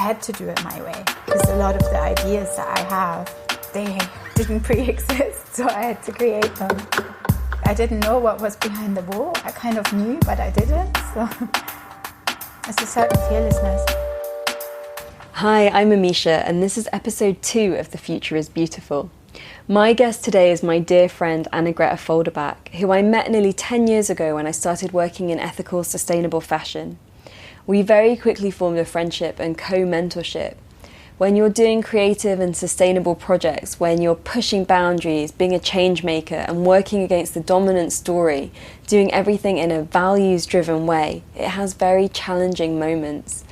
had to do it my way, because a lot of the ideas that I have, they didn't pre-exist, so I had to create them. I didn't know what was behind the wall. I kind of knew, but I didn't. So it's a certain fearlessness. Hi, I'm Amisha, and this is episode 2 of The Future is Beautiful. My guest today is my dear friend Annegret Affolderbach, who I met nearly 10 years ago when I started working in ethical, sustainable fashion. We very quickly formed a friendship and co-mentorship. When you're doing creative and sustainable projects, when you're pushing boundaries, being a change maker and working against the dominant story, doing everything in a values-driven way, it has very challenging moments.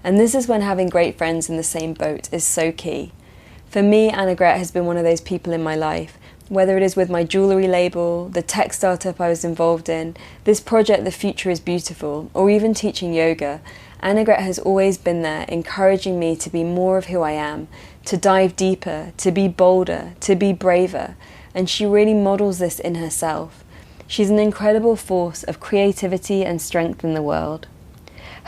And this is when having great friends in the same boat is so key. For me, Annegret has been one of those people in my life, whether it is with my jewellery label, the tech startup I was involved in, this project The Future is Beautiful, or even teaching yoga. Annegret has always been there, encouraging me to be more of who I am, to dive deeper, to be bolder, to be braver, and she really models this in herself. She's an incredible force of creativity and strength in the world.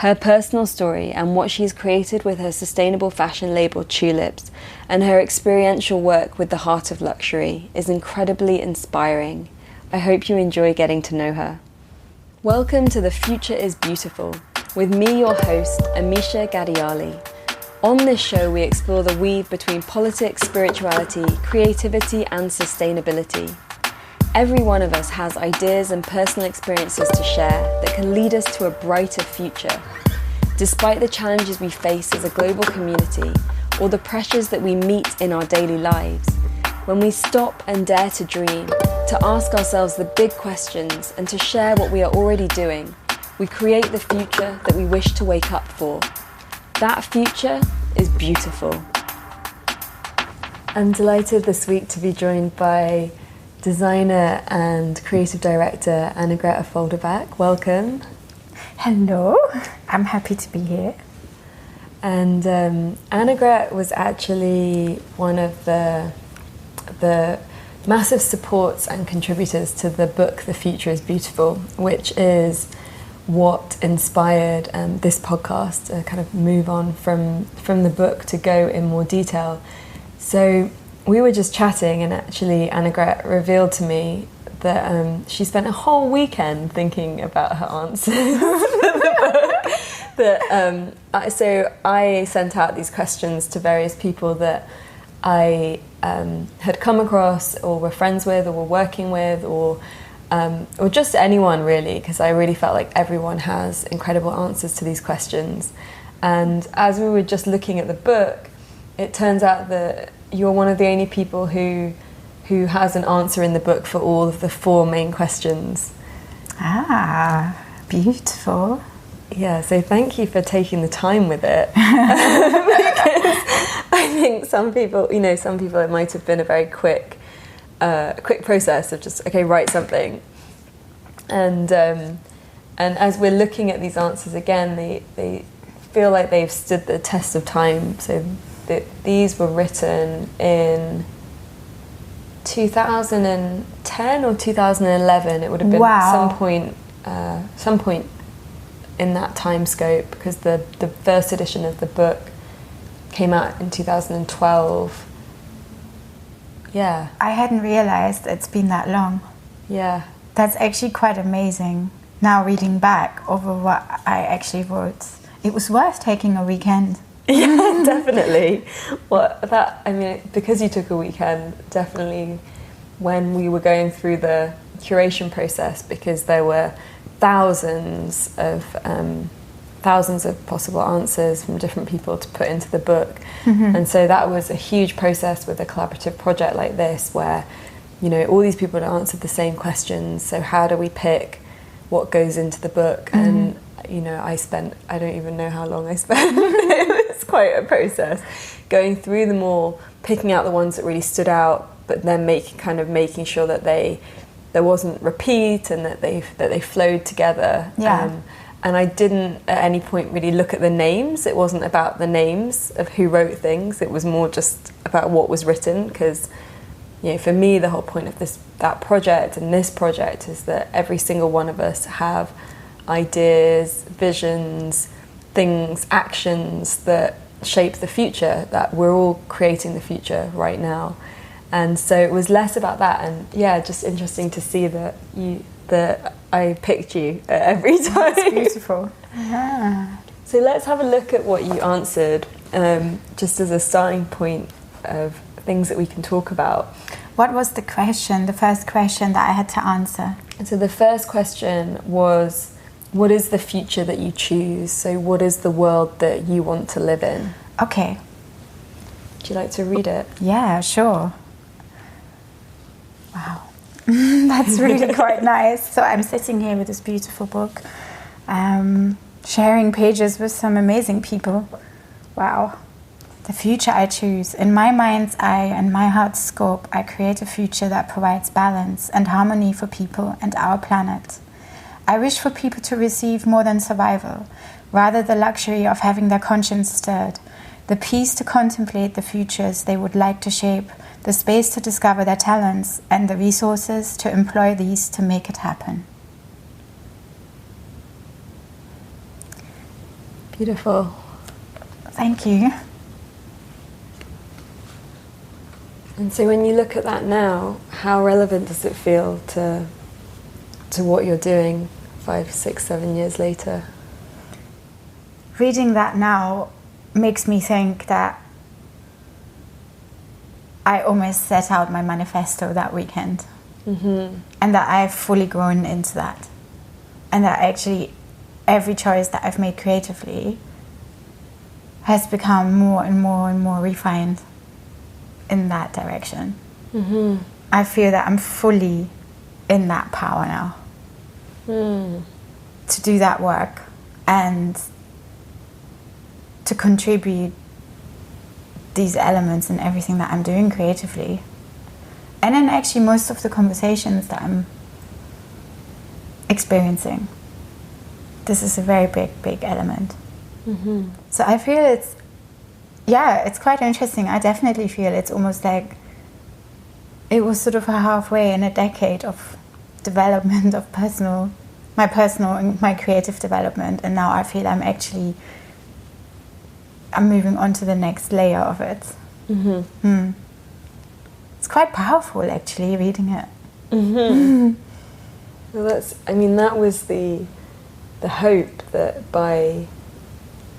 Her personal story and what she's created with her sustainable fashion label Choolips and her experiential work with the Heart of Luxury is incredibly inspiring. I hope you enjoy getting to know her. Welcome to The Future is Beautiful, with me, your host, Amisha Gadiali. On this show, we explore the weave between politics, spirituality, creativity, and sustainability. Every one of us has ideas and personal experiences to share that can lead us to a brighter future. Despite the challenges we face as a global community, or the pressures that we meet in our daily lives, when we stop and dare to dream, to ask ourselves the big questions and to share what we are already doing, we create the future that we wish to wake up for. That future is beautiful. I'm delighted this week to be joined by designer and creative director Annegret Affolderbach. Welcome. Hello, I'm happy to be here. And Annegret was actually one of the massive supports and contributors to the book The Future is Beautiful, which is what inspired this podcast to kind of move on from the book to go in more detail. So we were just chatting, and actually Annegret revealed to me that she spent a whole weekend thinking about her answers for the book. So I sent out these questions to various people that I had come across or were friends with or were working with or just anyone really, because I really felt like everyone has incredible answers to these questions. And as we were just looking at the book, it turns out that you're one of the only people who has an answer in the book for all of the 4 main questions. Ah, beautiful. Yeah, so thank you for taking the time with it. Because I think some people it might have been a very quick process of just, okay, write something. And as we're looking at these answers again, they feel like they've stood the test of time. So these were written in 2010 or 2011. It would have been some point in that time scope, because the first edition of the book came out in 2012. Yeah. I hadn't realized it's been that long. Yeah. That's actually quite amazing. Now reading back over what I actually wrote, it was worth taking a weekend. Yeah, definitely. Because you took a weekend, definitely when we were going through the curation process, because there were thousands of possible answers from different people to put into the book. Mm-hmm. And so that was a huge process with a collaborative project like this, where, all these people had answered the same questions. So how do we pick what goes into the book? Mm-hmm. And I don't even know how long I spent. It was quite a process, going through them all, picking out the ones that really stood out, but then making sure that there wasn't repeat and that they flowed together. Yeah. And I didn't at any point really look at the names. It wasn't about the names of who wrote things. It was more just about what was written, because for me the whole point of that project and this project is that every single one of us have ideas, visions, things, actions that shape the future, that we're all creating the future right now. And so it was less about that, and yeah, just interesting to see that I picked you every time. That's beautiful. Yeah. So let's have a look at what you answered, just as a starting point of things that we can talk about. What was the question, the first question that I had to answer? So the first question was, what is the future that you choose? So what is the world that you want to live in? Okay. Would you like to read it? Yeah, sure. Wow. That's really quite nice. So I'm sitting here with this beautiful book, sharing pages with some amazing people. Wow. The future I choose. In my mind's eye and my heart's scope, I create a future that provides balance and harmony for people and our planet. I wish for people to receive more than survival, rather the luxury of having their conscience stirred, the peace to contemplate the futures they would like to shape, the space to discover their talents, and the resources to employ these to make it happen. Beautiful. Thank you. And so when you look at that now, how relevant does it feel to what you're doing 5, 6, 7 years later? Reading that now makes me think that I almost set out my manifesto that weekend. Mm-hmm. And that I've fully grown into that. And that actually every choice that I've made creatively has become more and more and more refined in that direction. Mm-hmm. I feel that I'm fully in that power now to do that work and to contribute these elements in everything that I'm doing creatively. And then actually most of the conversations that I'm experiencing. This is a very big element. Mm-hmm. So I feel it's quite interesting. I definitely feel it's almost like it was sort of a halfway in a decade of development of my personal and my creative development, and now I feel I'm moving on to the next layer of it. Mm-hmm. It's quite powerful actually reading it. Mm-hmm. Well, that was the hope, that by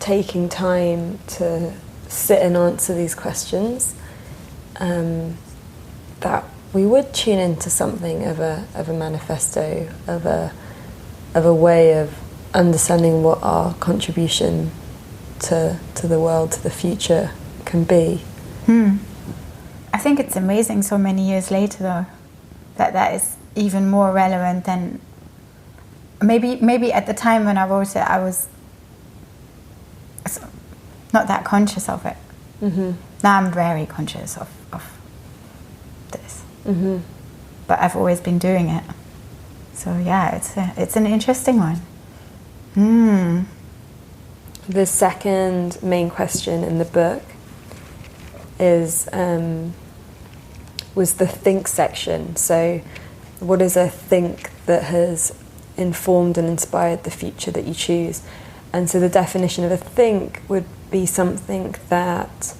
taking time to sit and answer these questions, that we would tune into something of a manifesto, of a way of understanding what our contribution to the world, to the future can be. I think it's amazing so many years later though, that is even more relevant than maybe at the time when I wrote it I was not that conscious of it. Mm-hmm. Now I'm very conscious of this. Mm-hmm. But I've always been doing it. So yeah, it's an interesting one. The second main question in the book was the think section. So what is a think that has informed and inspired the future that you choose? And so the definition of a think would be something that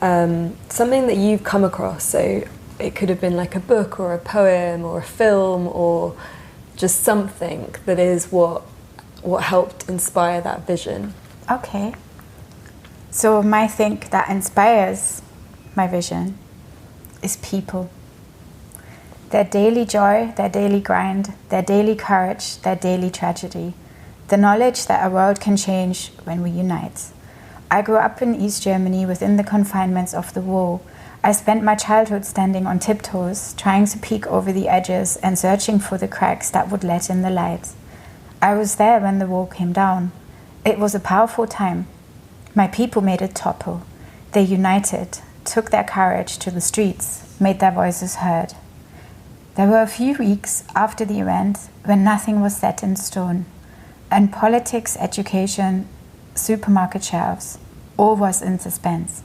you've come across. So it could have been like a book or a poem or a film or just something that is what helped inspire that vision. Okay. So my think that inspires my vision is people. Their daily joy, their daily grind, their daily courage, their daily tragedy. The knowledge that a world can change when we unite. I grew up in East Germany within the confinements of the war. I spent my childhood standing on tiptoes, trying to peek over the edges and searching for the cracks that would let in the light. I was there when the wall came down. It was a powerful time. My people made it topple. They united, took their courage to the streets, made their voices heard. There were a few weeks after the event when nothing was set in stone. And politics, education, supermarket shelves, all was in suspense.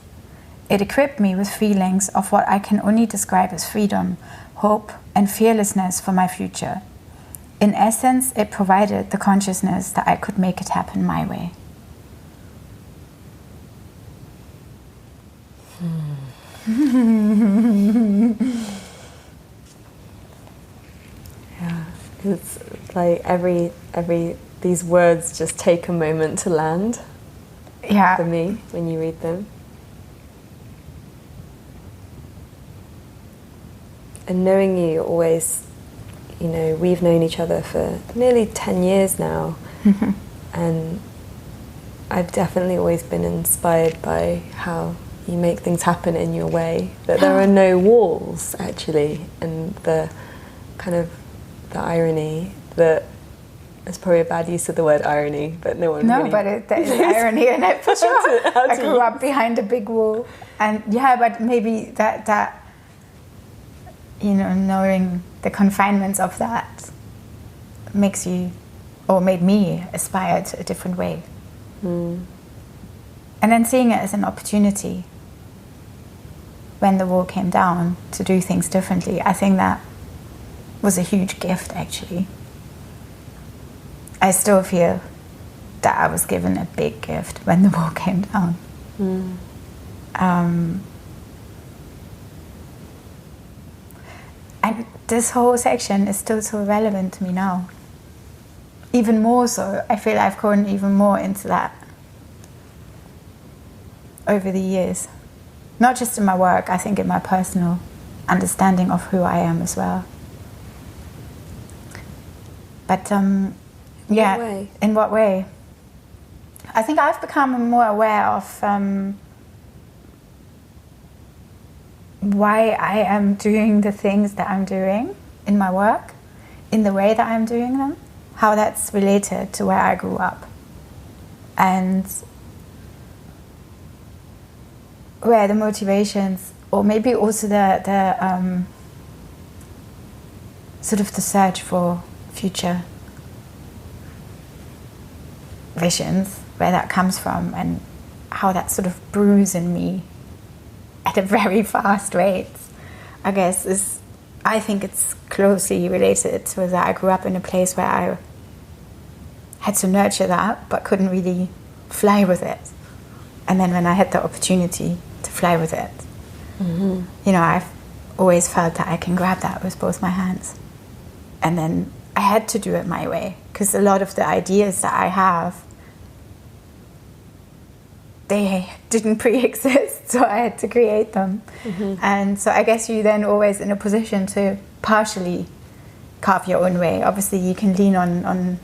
It equipped me with feelings of what I can only describe as freedom, hope, and fearlessness for my future. In essence, it provided the consciousness that I could make it happen my way. Yeah, it's like every these words just take a moment to land. Yeah. For me, when you read them. And knowing you always, you know, we've known each other for nearly 10 years now. And I've definitely always been inspired by how you make things happen in your way. That there are no walls, actually. And the kind of the irony that it's probably a bad use of the word irony, but no one really... No, but there is irony in it for sure. I grew up behind a big wall. And yeah, but maybe that you know, knowing the confinements of that makes you, or made me aspire to a different way. And then seeing it as an opportunity when the wall came down to do things differently, I think that was a huge gift, actually. I still feel that I was given a big gift when the wall came down. And this whole section is still so relevant to me now. Even more so. I feel I've grown even more into that over the years. Not just in my work, I think in my personal understanding of who I am as well. But yeah, way? In what way? I think I've become more aware of why I am doing the things that I'm doing in my work, in the way that I'm doing them, how that's related to where I grew up, and where the motivations, or maybe also the sort of the search for future visions, where that comes from, and how that sort of brews in me at a very fast rate, I guess I think it's closely related to that I grew up in a place where I had to nurture that but couldn't really fly with it. And then when I had the opportunity to fly with it, you know, I've always felt that I can grab that with both my hands. And then I had to do it my way, because a lot of the ideas that I have, they didn't pre-exist, so I had to create them. And so I guess you're then always in a position to partially carve your own way. Obviously you can lean on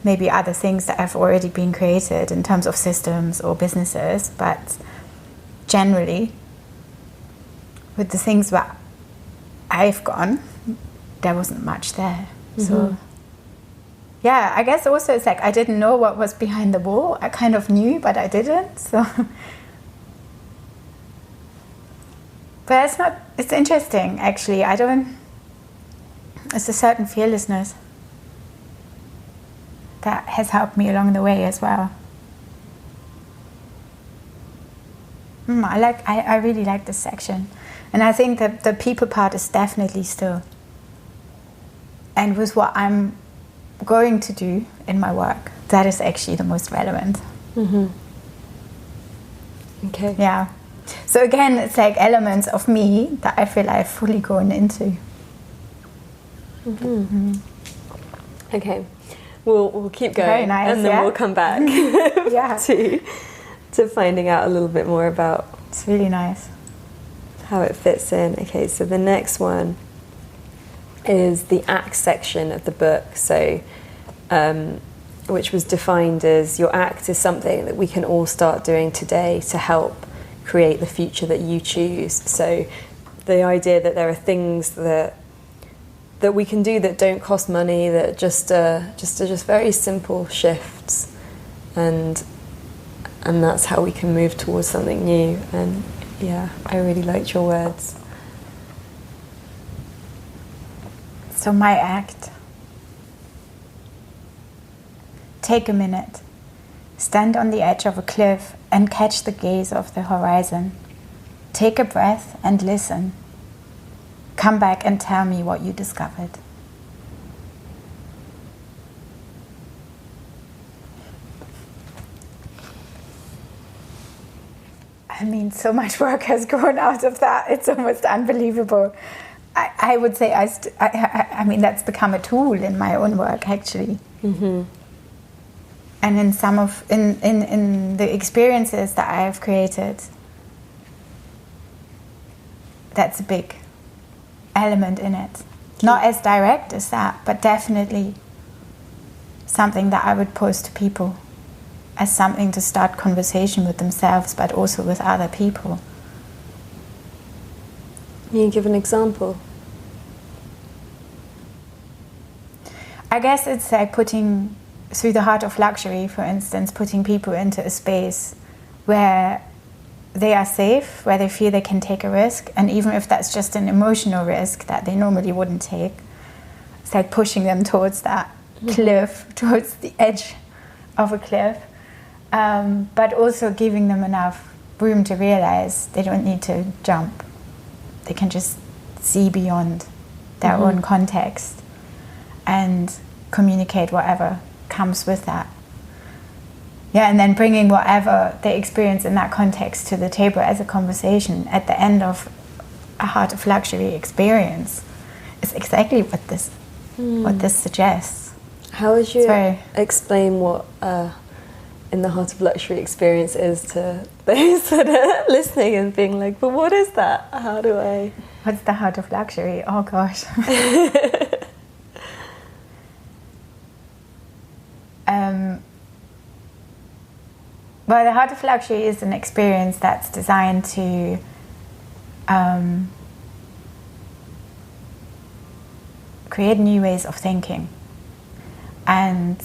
maybe other things that have already been created in terms of systems or businesses, but generally with the things that I've gone, there wasn't much there. So yeah, I guess also it's like I didn't know what was behind the wall. I kind of knew, but I didn't. So, but it's interesting, actually. It's a certain fearlessness that has helped me along the way as well. I really like this section. And I think that the people part is definitely still. And with what I'm going to do in my work, that is actually the most relevant. Okay. Yeah. So again, it's like elements of me that I feel I've fully grown into. Okay. We'll keep going. Very nice, and then we'll come back to finding out a little bit more about it's really nice how it fits in. Okay, so the next one is the act section of the book. So which was defined as your act is something that we can all start doing today to help create the future that you choose. So the idea that there are things that we can do that don't cost money, that just very simple shifts, and that's how we can move towards something new. And yeah, I really liked your words. So my act. Take a minute. Stand on the edge of a cliff and catch the gaze of the horizon. Take a breath and listen. Come back and tell me what you discovered. I mean, so much work has grown out of that. It's almost unbelievable. I would say I mean, that's become a tool in my own work, actually. Mm-hmm. And in some of in the experiences that I have created, that's a big element in it. Not as direct as that, but definitely something that I would pose to people as something to start conversation with themselves, but also with other people. Can you give an example? I guess it's like putting, through the Heart of Luxury, for instance, putting people into a space where they are safe, where they feel they can take a risk, and even if that's just an emotional risk that they normally wouldn't take, it's like pushing them towards that cliff, towards the edge of a cliff, but also giving them enough room to realize they don't need to jump. They can just see beyond their own context and communicate whatever comes with that. Yeah, and then bringing whatever they experience in that context to the table as a conversation at the end of a Heart of Luxury experience is exactly what this suggests. How would you explain what in the Heart of Luxury experience is to those that are listening and being like, but what is that? How do I... What's the Heart of Luxury? Oh gosh. Well, the Heart of Luxury is an experience that's designed to create new ways of thinking. And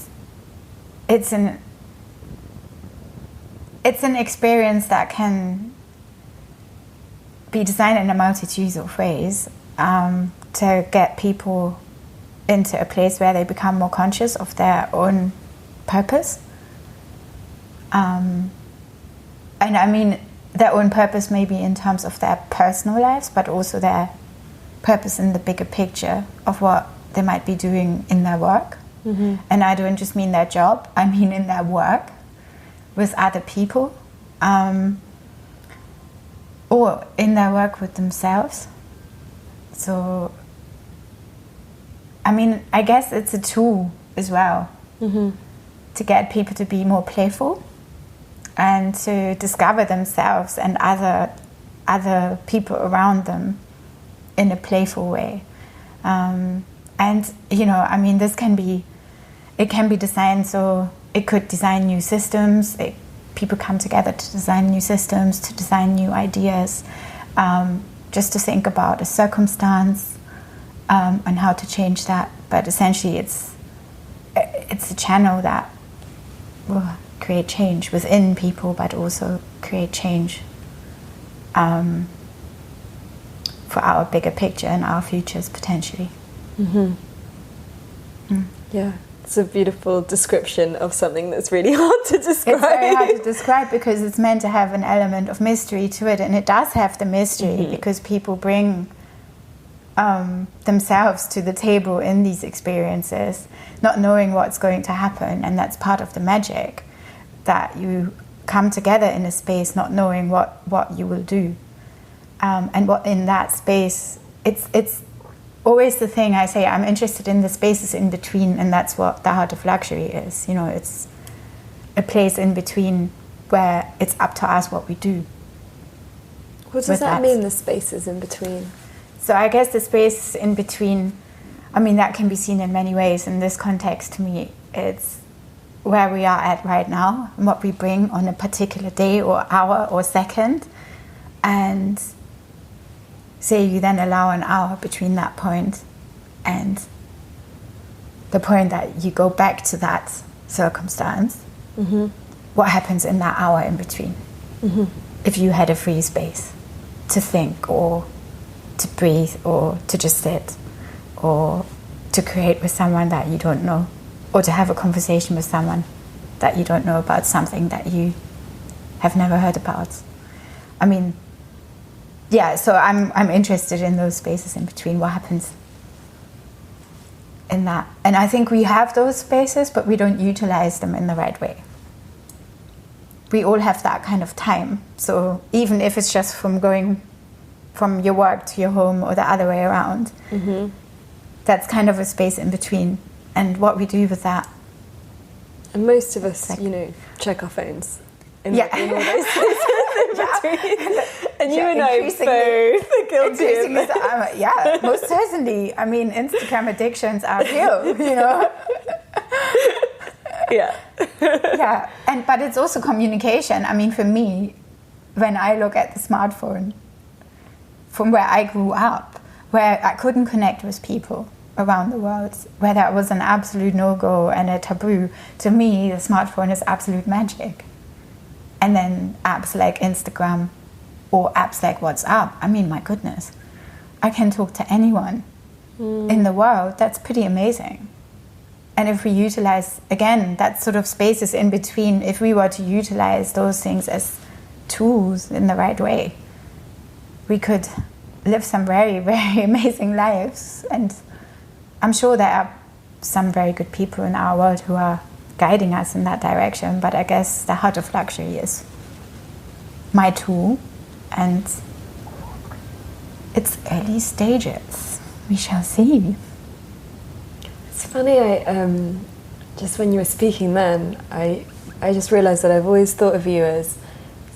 it's an experience that can be designed in a multitude of ways to get people into a place where they become more conscious of their own purpose. And I mean, their own purpose maybe in terms of their personal lives, but also their purpose in the bigger picture of what they might be doing in their work. Mm-hmm. And I don't just mean their job, I mean in their work with other people, or in their work with themselves. So, I mean, I guess it's a tool as well to get people to be more playful and to discover themselves and other people around them in a playful way. And, you know, I mean, it can be designed so it could design new systems. People come together to design new systems, to design new ideas, just to think about a circumstance and how to change that. But essentially, it's a channel that will create change within people, but also create change for our bigger picture and our futures potentially. Mm-hmm. Yeah, it's a beautiful description of something that's really hard to describe. It's very hard to describe because it's meant to have an element of mystery to it, and it does have the mystery because people bring themselves to the table in these experiences, not knowing what's going to happen, and that's part of the magic, that you come together in a space not knowing what you will do, and what in that space, it's always the thing I say, I'm interested in the spaces in between, and that's what the Heart of Luxury is. You know, it's a place in between where it's up to us what we do. What does that mean, the spaces in between? So I guess the space in between, I mean, that can be seen in many ways. In this context, to me, it's where we are at right now and what we bring on a particular day or hour or second. And say you then allow an hour between that point and the point that you go back to that circumstance. Mm-hmm. What happens in that hour in between? Mm-hmm. If you had a free space to think or to breathe or to just sit or to create with someone that you don't know, or to have a conversation with someone that you don't know about something that you have never heard about. I mean, yeah, so I'm interested in those spaces in between, what happens in that. And I think we have those spaces, but we don't utilize them in the right way. we all have that kind of time. So even if it's just from going from your work to your home or the other way around, that's kind of a space in between. And what we do with that. And most of us, check our phones in all those places in between. And you and I both are guilty of this. Most certainly. I mean, Instagram addictions are real, But it's also communication. I mean, for me, when I look at the smartphone, from where I grew up, where I couldn't connect with people around the world, where that was an absolute no-go and a taboo, to me, the smartphone is absolute magic. And then apps like Instagram or apps like WhatsApp, I mean, my goodness, I can talk to anyone in the world. That's pretty amazing. And if we utilize, again, that sort of spaces in between, if we were to utilize those things as tools in the right way, we could live some very, very amazing lives. And I'm sure there are some very good people in our world who are guiding us in that direction, but I guess the heart of luxury is my tool, and it's early stages. We shall see. It's funny, I just when you were speaking then, I just realised that I've always thought of you as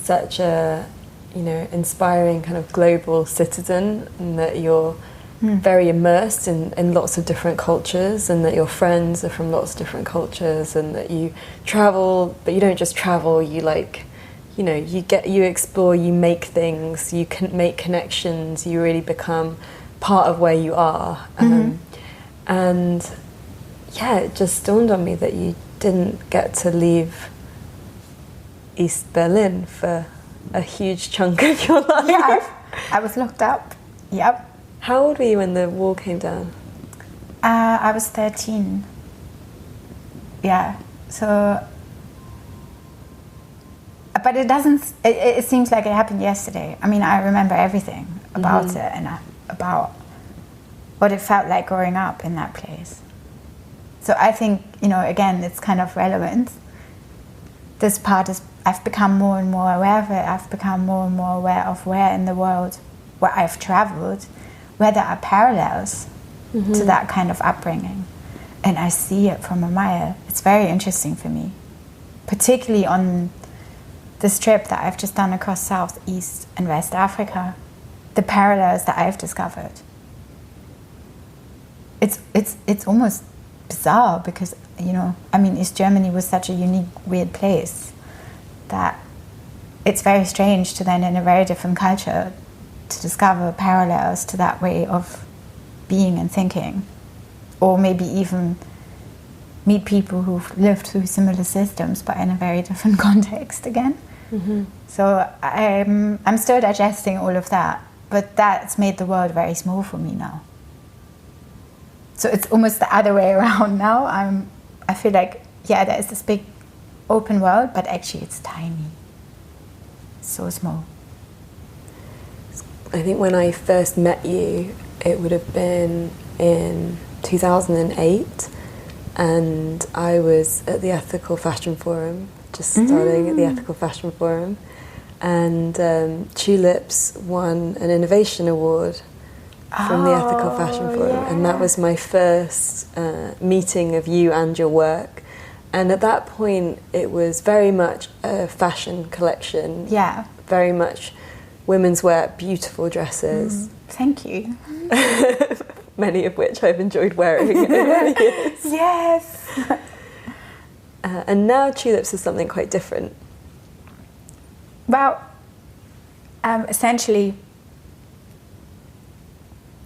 such a, inspiring kind of global citizen, and that you're very immersed in lots of different cultures, and that your friends are from lots of different cultures, and that you travel, but you don't just travel, you you explore, you make things, you can make connections, you really become part of where you are. And it just dawned on me that you didn't get to leave East Berlin for a huge chunk of your life. Yeah, I was locked up. Yep. How old were you when the wall came down? I was 13. Yeah, so... But it seems like it happened yesterday. I mean, I remember everything about it and about what it felt like growing up in that place. So I think, again, it's kind of relevant. This part is, I've become more and more aware of it. I've become more and more aware of where in the world, where I've traveled, where there are parallels to that kind of upbringing. And I see it from a mile. It's very interesting for me, particularly on this trip that I've just done across South, East and West Africa, the parallels that I've discovered. It's almost bizarre because, East Germany was such a unique, weird place that it's very strange to then, in a very different culture, to discover parallels to that way of being and thinking, or maybe even meet people who've lived through similar systems but in a very different context again. So I'm still digesting all of that, but that's made the world very small for me now. So it's almost the other way around now. I feel like, there is this big open world, but actually it's tiny. So small. I think when I first met you, it would have been in 2008, and I was at the Ethical Fashion Forum, just starting at the Ethical Fashion Forum, and Choolips won an innovation award from the Ethical Fashion Forum, and that was my first meeting of you and your work. And at that point, it was very much a fashion collection. Yeah. Very much women's wear, beautiful dresses. Thank you. Many of which I've enjoyed wearing over the years. Yes. And now Choolips is something quite different. Well, essentially,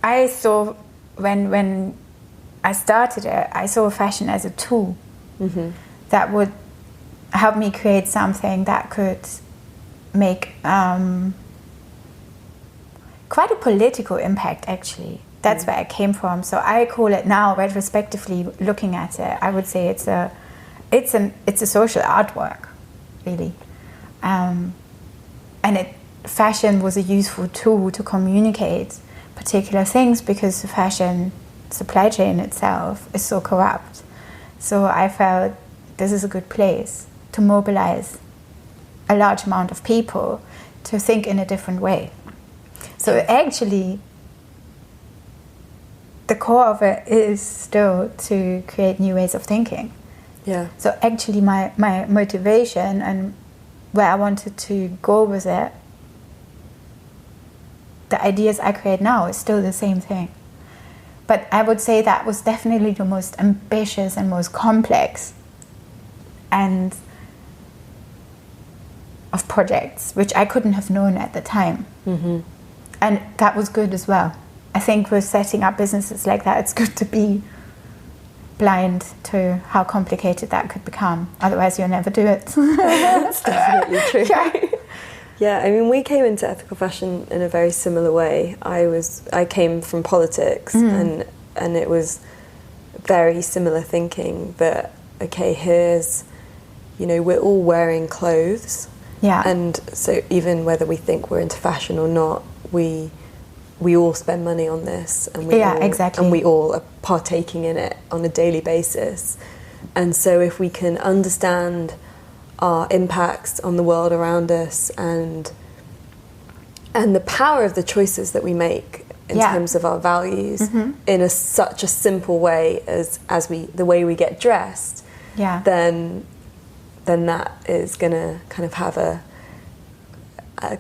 I saw, when I started it, I saw fashion as a tool that would help me create something that could make quite a political impact, actually. That's where I came from. So I call it now, retrospectively looking at it, I would say it's a social artwork, really. Fashion was a useful tool to communicate particular things because the fashion supply chain itself is so corrupt. So I felt this is a good place to mobilize a large amount of people to think in a different way. So actually, the core of it is still to create new ways of thinking. Yeah. So actually my motivation and where I wanted to go with it, the ideas I create now is still the same thing. But I would say that was definitely the most ambitious and most complex and of projects, which I couldn't have known at the time. Mm-hmm. And that was good as well. I think with setting up businesses like that, it's good to be blind to how complicated that could become. Otherwise, you'll never do it. That's definitely true. Yeah. Yeah, I mean, we came into ethical fashion in a very similar way. I came from politics, and it was very similar thinking that, okay, here's, we're all wearing clothes. Yeah. And so even whether we think we're into fashion or not, we all spend money on this, and we all are partaking in it on a daily basis. And so if we can understand our impacts on the world around us and the power of the choices that we make in terms of our values in such a simple way as the way we get dressed, then that is going to kind of have a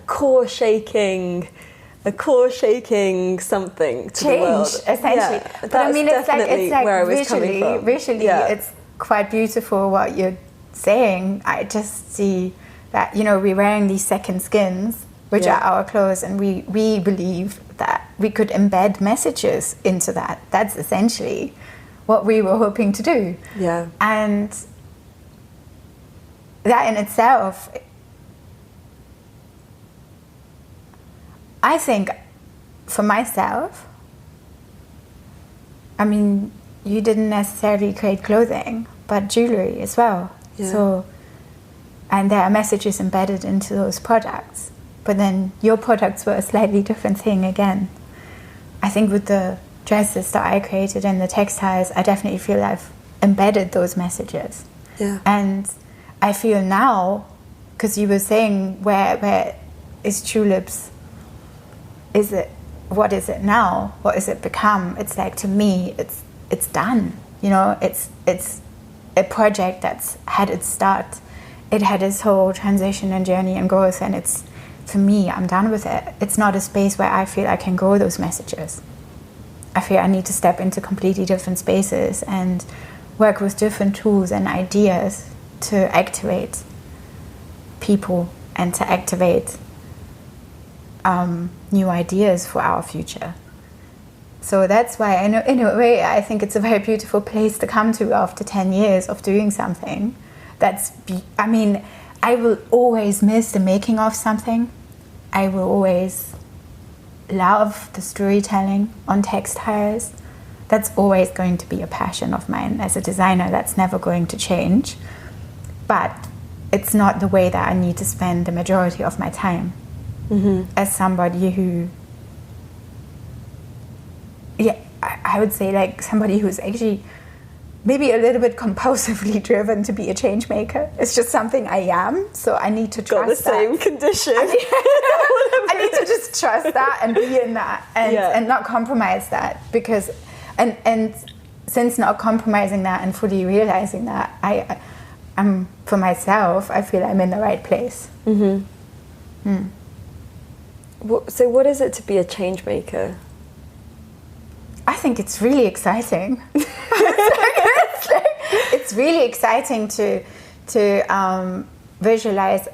core shaking something to change, the world. Essentially. Yeah, but I mean, it's like where I was coming from. Visually, it's quite beautiful what you're saying. I just see that, we're wearing these second skins, which are our clothes, and we believe that we could embed messages into that. That's essentially what we were hoping to do. Yeah. And that in itself, I think, for myself, I mean, you didn't necessarily create clothing, but jewelry as well. Yeah. So, and there are messages embedded into those products. But then your products were a slightly different thing again. I think with the dresses that I created and the textiles, I definitely feel I've embedded those messages. Yeah. And I feel now, because you were saying, where is Choolips? What is it now? What has it become? It's like, to me, it's done. It's a project that's had its start. It had its whole transition and journey and growth, and for me, I'm done with it. It's not a space where I feel I can grow those messages. I feel I need to step into completely different spaces and work with different tools and ideas to activate people and to activate new ideas for our future. So that's why, in a way, I think it's a very beautiful place to come to after 10 years of doing something. I will always miss the making of something. I will always love the storytelling on textiles. That's always going to be a passion of mine as a designer. That's never going to change. But it's not the way that I need to spend the majority of my time. As somebody who, I would say, like, somebody who's actually maybe a little bit compulsively driven to be a change maker. It's just something I am, so I need to trust Got the same condition. I need to just trust that and be in that and not compromise that, because and since not compromising that and fully realizing that, I'm for myself, I feel I'm in the right place. So what is it to be a change maker? I think it's really exciting. It's really exciting to visualize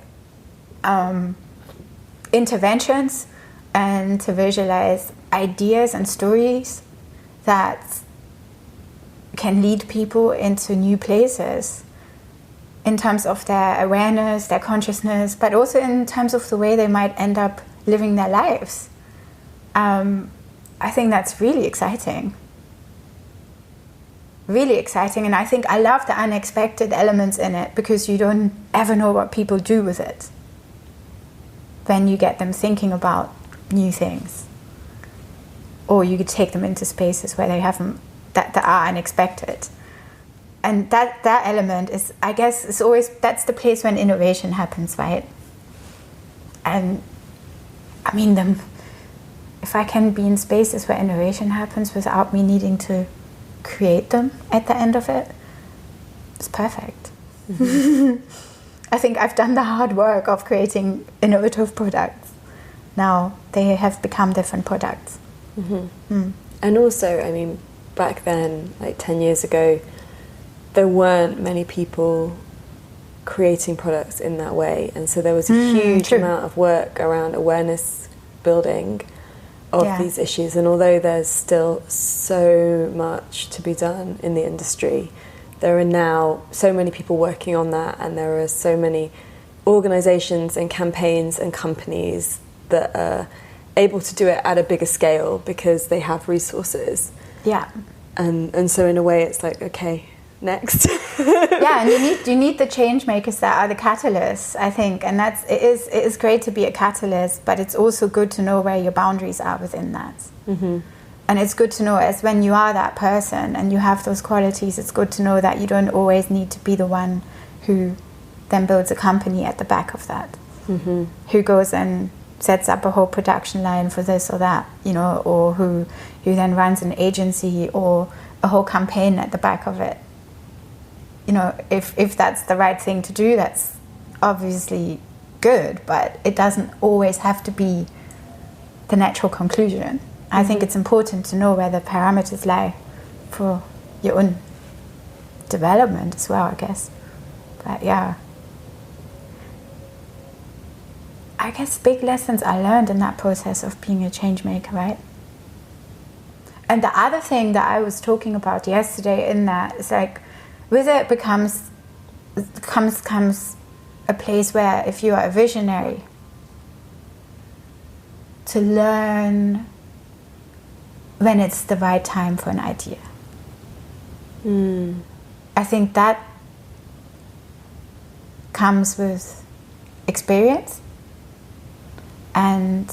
interventions and to visualize ideas and stories that can lead people into new places in terms of their awareness, their consciousness, but also in terms of the way they might end up living their lives. I think that's really exciting. Really exciting, and I think I love the unexpected elements in it, because you don't ever know what people do with it when you get them thinking about new things, or you could take them into spaces where they haven't, that are unexpected. And that element is, I guess, is always, that's the place when innovation happens, right? And I mean, if I can be in spaces where innovation happens without me needing to create them at the end of it, it's perfect. Mm-hmm. I think I've done the hard work of creating innovative products. Now they have become different products. Mm-hmm. Mm. And also, I mean, back then, like 10 years ago, there weren't many people creating products in that way. And so there was a huge amount of work around awareness building of these issues. And although there's still so much to be done in the industry, there are now so many people working on that, and there are so many organizations and campaigns and companies that are able to do it at a bigger scale because they have resources. Yeah. And so in a way it's like, okay, next. Yeah, and you need the change makers that are the catalysts, I think, and it is great to be a catalyst, but it's also good to know where your boundaries are within that. Mm-hmm. And it's good to know, as when you are that person and you have those qualities, it's good to know that you don't always need to be the one who then builds a company at the back of that, mm-hmm. who goes and sets up a whole production line for this or that, you know, or who then runs an agency or a whole campaign at the back of it. You know, if that's the right thing to do, that's obviously good, but it doesn't always have to be the natural conclusion. Mm-hmm. I think it's important to know where the parameters lie for your own development as well, I guess. But yeah, I guess big lessons are learned in that process of being a change maker, right? And the other thing that I was talking about yesterday in that is like, with it comes a place where if you are a visionary, to learn when it's the right time for an idea. I think that comes with experience, and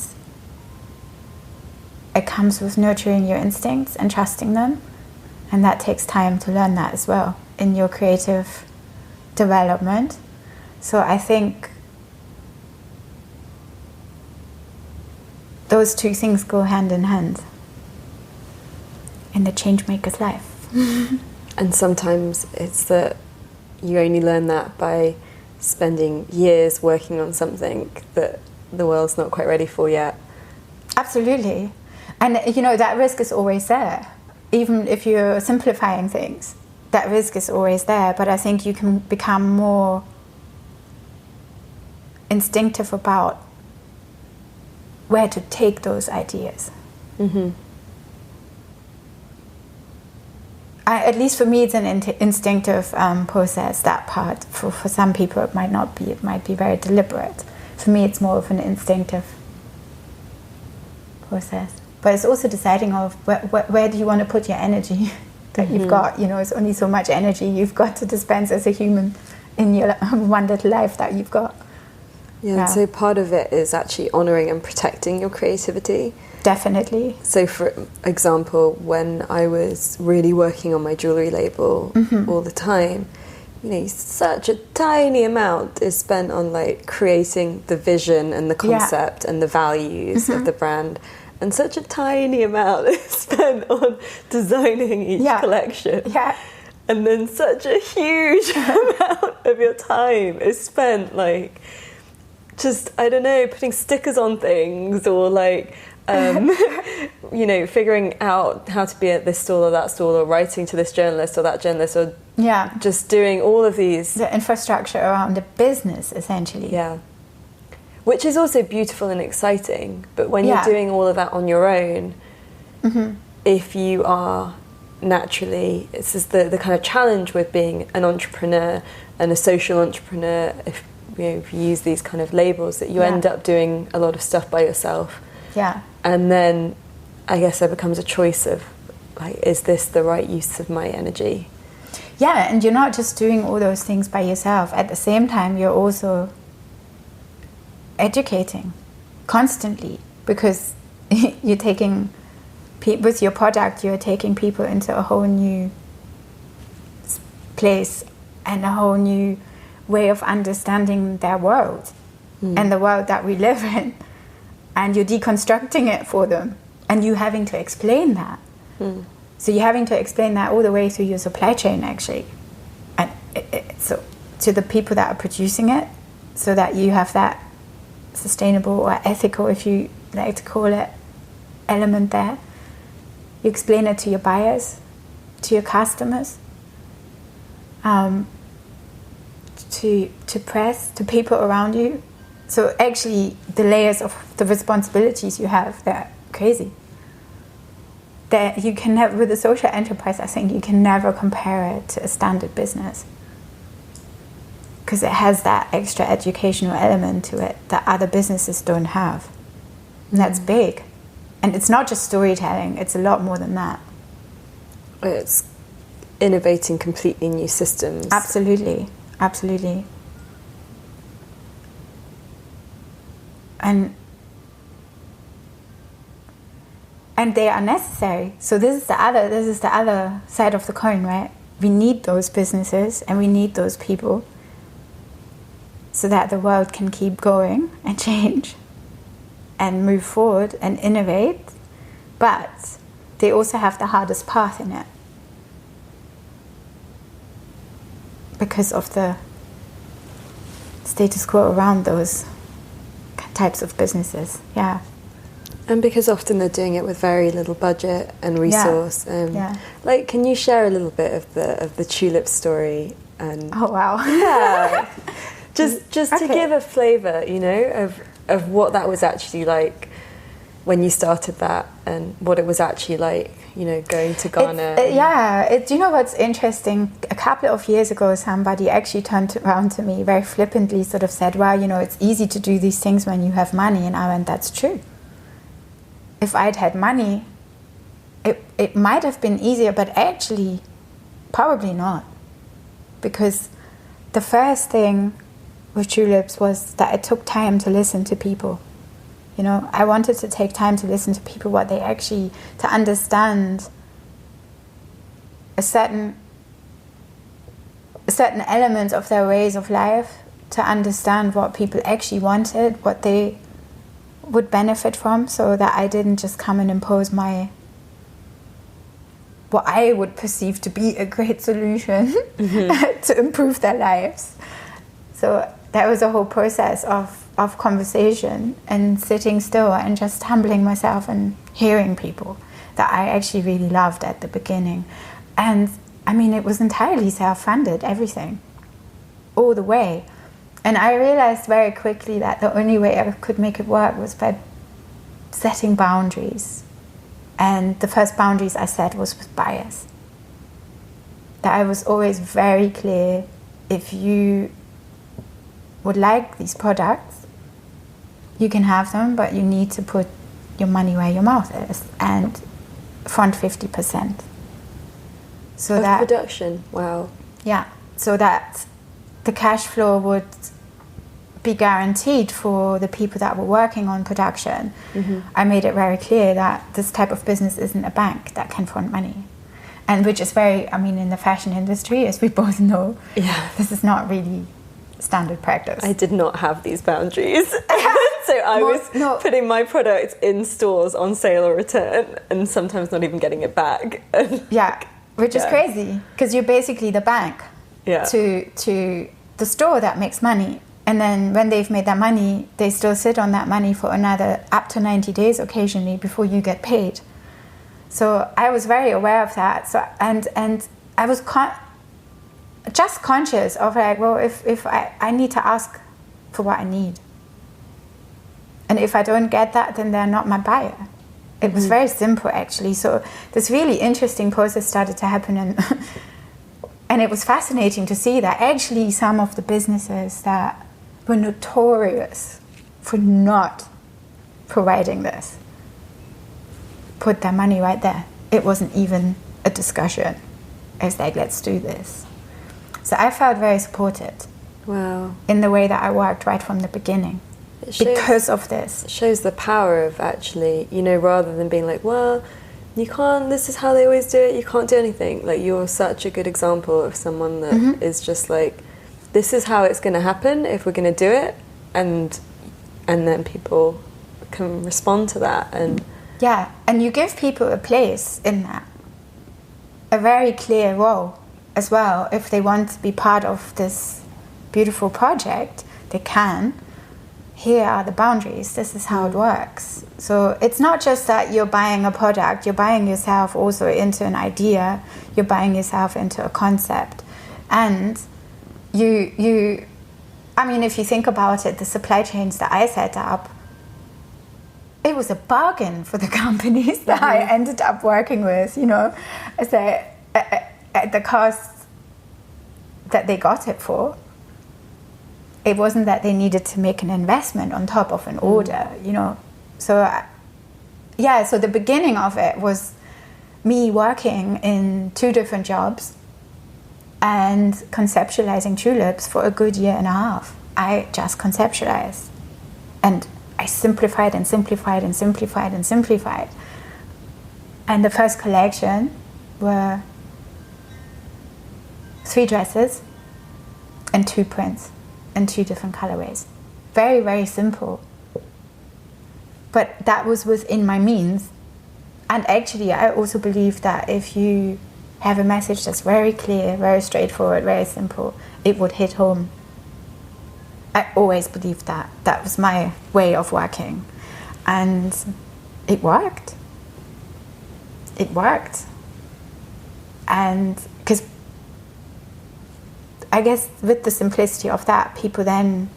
it comes with nurturing your instincts and trusting them, and that takes time to learn that as well in your creative development. So I think those two things go hand in hand in the change maker's life. And sometimes it's that you only learn that by spending years working on something that the world's not quite ready for yet. Absolutely. And you know, that risk is always there. Even if you're simplifying things, that risk is always there. But I think you can become more instinctive about where to take those ideas. Mm-hmm. At least for me, it's an instinctive process, that part. For some people, it might not be. It might be very deliberate. For me, it's more of an instinctive process. But it's also deciding of where do you want to put your energy that mm-hmm. you've got. You know, it's only so much energy you've got to dispense as a human in your one little life that you've got. Yeah, so part of it is actually honouring and protecting your creativity. Definitely. So for example, when I was really working on my jewellery label mm-hmm. all the time, you know, such a tiny amount is spent on like creating the vision and the concept and the values mm-hmm. of the brand, and such a tiny amount is spent on designing each collection. Yeah. And then such a huge amount of your time is spent like just, I don't know, putting stickers on things, or like you know, figuring out how to be at this stall or that stall, or writing to this journalist or that journalist, or just doing all of these. The infrastructure around the business, essentially. Yeah. Which is also beautiful and exciting, but when you're doing all of that on your own, mm-hmm. if you are naturally, this is the kind of challenge with being an entrepreneur and a social entrepreneur, if you use these kind of labels, that you end up doing a lot of stuff by yourself. Yeah. And then I guess there becomes a choice of, like, is this the right use of my energy? Yeah, and you're not just doing all those things by yourself. At the same time, you're also educating constantly, because you're taking, with your product, you're taking people into a whole new place and a whole new way of understanding their world. and the world that we live in, and you're deconstructing it for them, and you having to explain that. So you're having to explain that all the way through your supply chain, actually, and so to the people that are producing it, so that you have that sustainable or ethical, if you like to call it, element there. You explain it to your buyers, to your customers, to press, to people around you. So actually, the layers of the responsibilities you have, they're crazy. That you can never, with a social enterprise, I think you can never compare it to a standard business, because it has that extra educational element to it that other businesses don't have. And that's big. And it's not just storytelling, it's a lot more than that. It's innovating completely new systems. Absolutely, absolutely. And they are necessary. So this is the other side of the coin, right? We need those businesses and we need those people so that the world can keep going and change and move forward and innovate. But they also have the hardest path in it because of the status quo around those types of businesses. Yeah. And because often they're doing it with very little budget and resource. Like, can you share a little bit of the Choolips story? And oh wow! Yeah, just to give a flavour, you know, of what that was actually like when you started that, and what it was actually like, you know, going to Ghana. Do you know what's interesting? A couple of years ago, somebody actually turned around to me very flippantly, sort of said, "Well, you know, it's easy to do these things when you have money," and I went, "That's true. If I'd had money, it might have been easier, but actually, probably not. Because the first thing with Choolips was that it took time to listen to people. You know, I wanted to take time to listen to people, what they actually, to understand a certain element of their ways of life, to understand what people actually wanted, what they would benefit from, so that I didn't just come and impose what I would perceive to be a great solution to improve their lives." So that was a whole process of conversation and sitting still and just humbling myself and hearing people that I actually really loved at the beginning. And I mean, it was entirely self-funded, everything, all the way. And I realized very quickly that the only way I could make it work was by setting boundaries. And the first boundaries I set was with buyers. That I was always very clear, if you would like these products, you can have them, but you need to put your money where your mouth is and front 50%. So of that production, wow. Yeah, so that the cash flow would be guaranteed for the people that were working on production. I made it very clear that this type of business isn't a bank that can front money. And which is very, I mean, in the fashion industry, as we both know, this is not really standard practice. I did not have these boundaries. So I was putting my product in stores on sale or return, and sometimes not even getting it back. Which is crazy, because you're basically the bank to the store that makes money. And then when they've made that money, they still sit on that money for another up to 90 days occasionally before you get paid. So I was very aware of that. So and I was just conscious of like, well, if I need to ask for what I need. And if I don't get that, then they're not my buyer. It was very simple, actually. So this really interesting process started to happen, and it was fascinating to see that actually some of the businesses that were notorious for not providing this put their money right there. It wasn't even a discussion. It was like, let's do this. So I felt very supported. Wow. In the way that I worked right from the beginning. Because of this. It shows the power of actually, you know, rather than being like, well, you can't, this is how they always do it, you can't do anything. Like, you're such a good example of someone that is just like, this is how it's going to happen if we're going to do it, and and then people can respond to that. And yeah, and you give people a place in that, a very clear role as well. If they want to be part of this beautiful project, they can. Here are the boundaries. This is how it works. So it's not just that you're buying a product, you're buying yourself also into an idea, you're buying yourself into a concept. And you I mean, if you think about it, the supply chains that I set up, it was a bargain for the companies that I ended up working with, you know, at the cost that they got it for. It wasn't that they needed to make an investment on top of an order, you know. So, so the beginning of it was me working in 2 different jobs and conceptualizing Choolips for a good year and a half. I just conceptualized. And I simplified and simplified and simplified and simplified. And the first collection were 3 dresses and 2 prints in 2 different colorways. Very, very simple. But that was within my means. And actually, I also believe that if you have a message that's very clear, very straightforward, very simple, it would hit home. I always believed that. That was my way of working. And it worked. It worked. And because I guess with the simplicity of that, people then,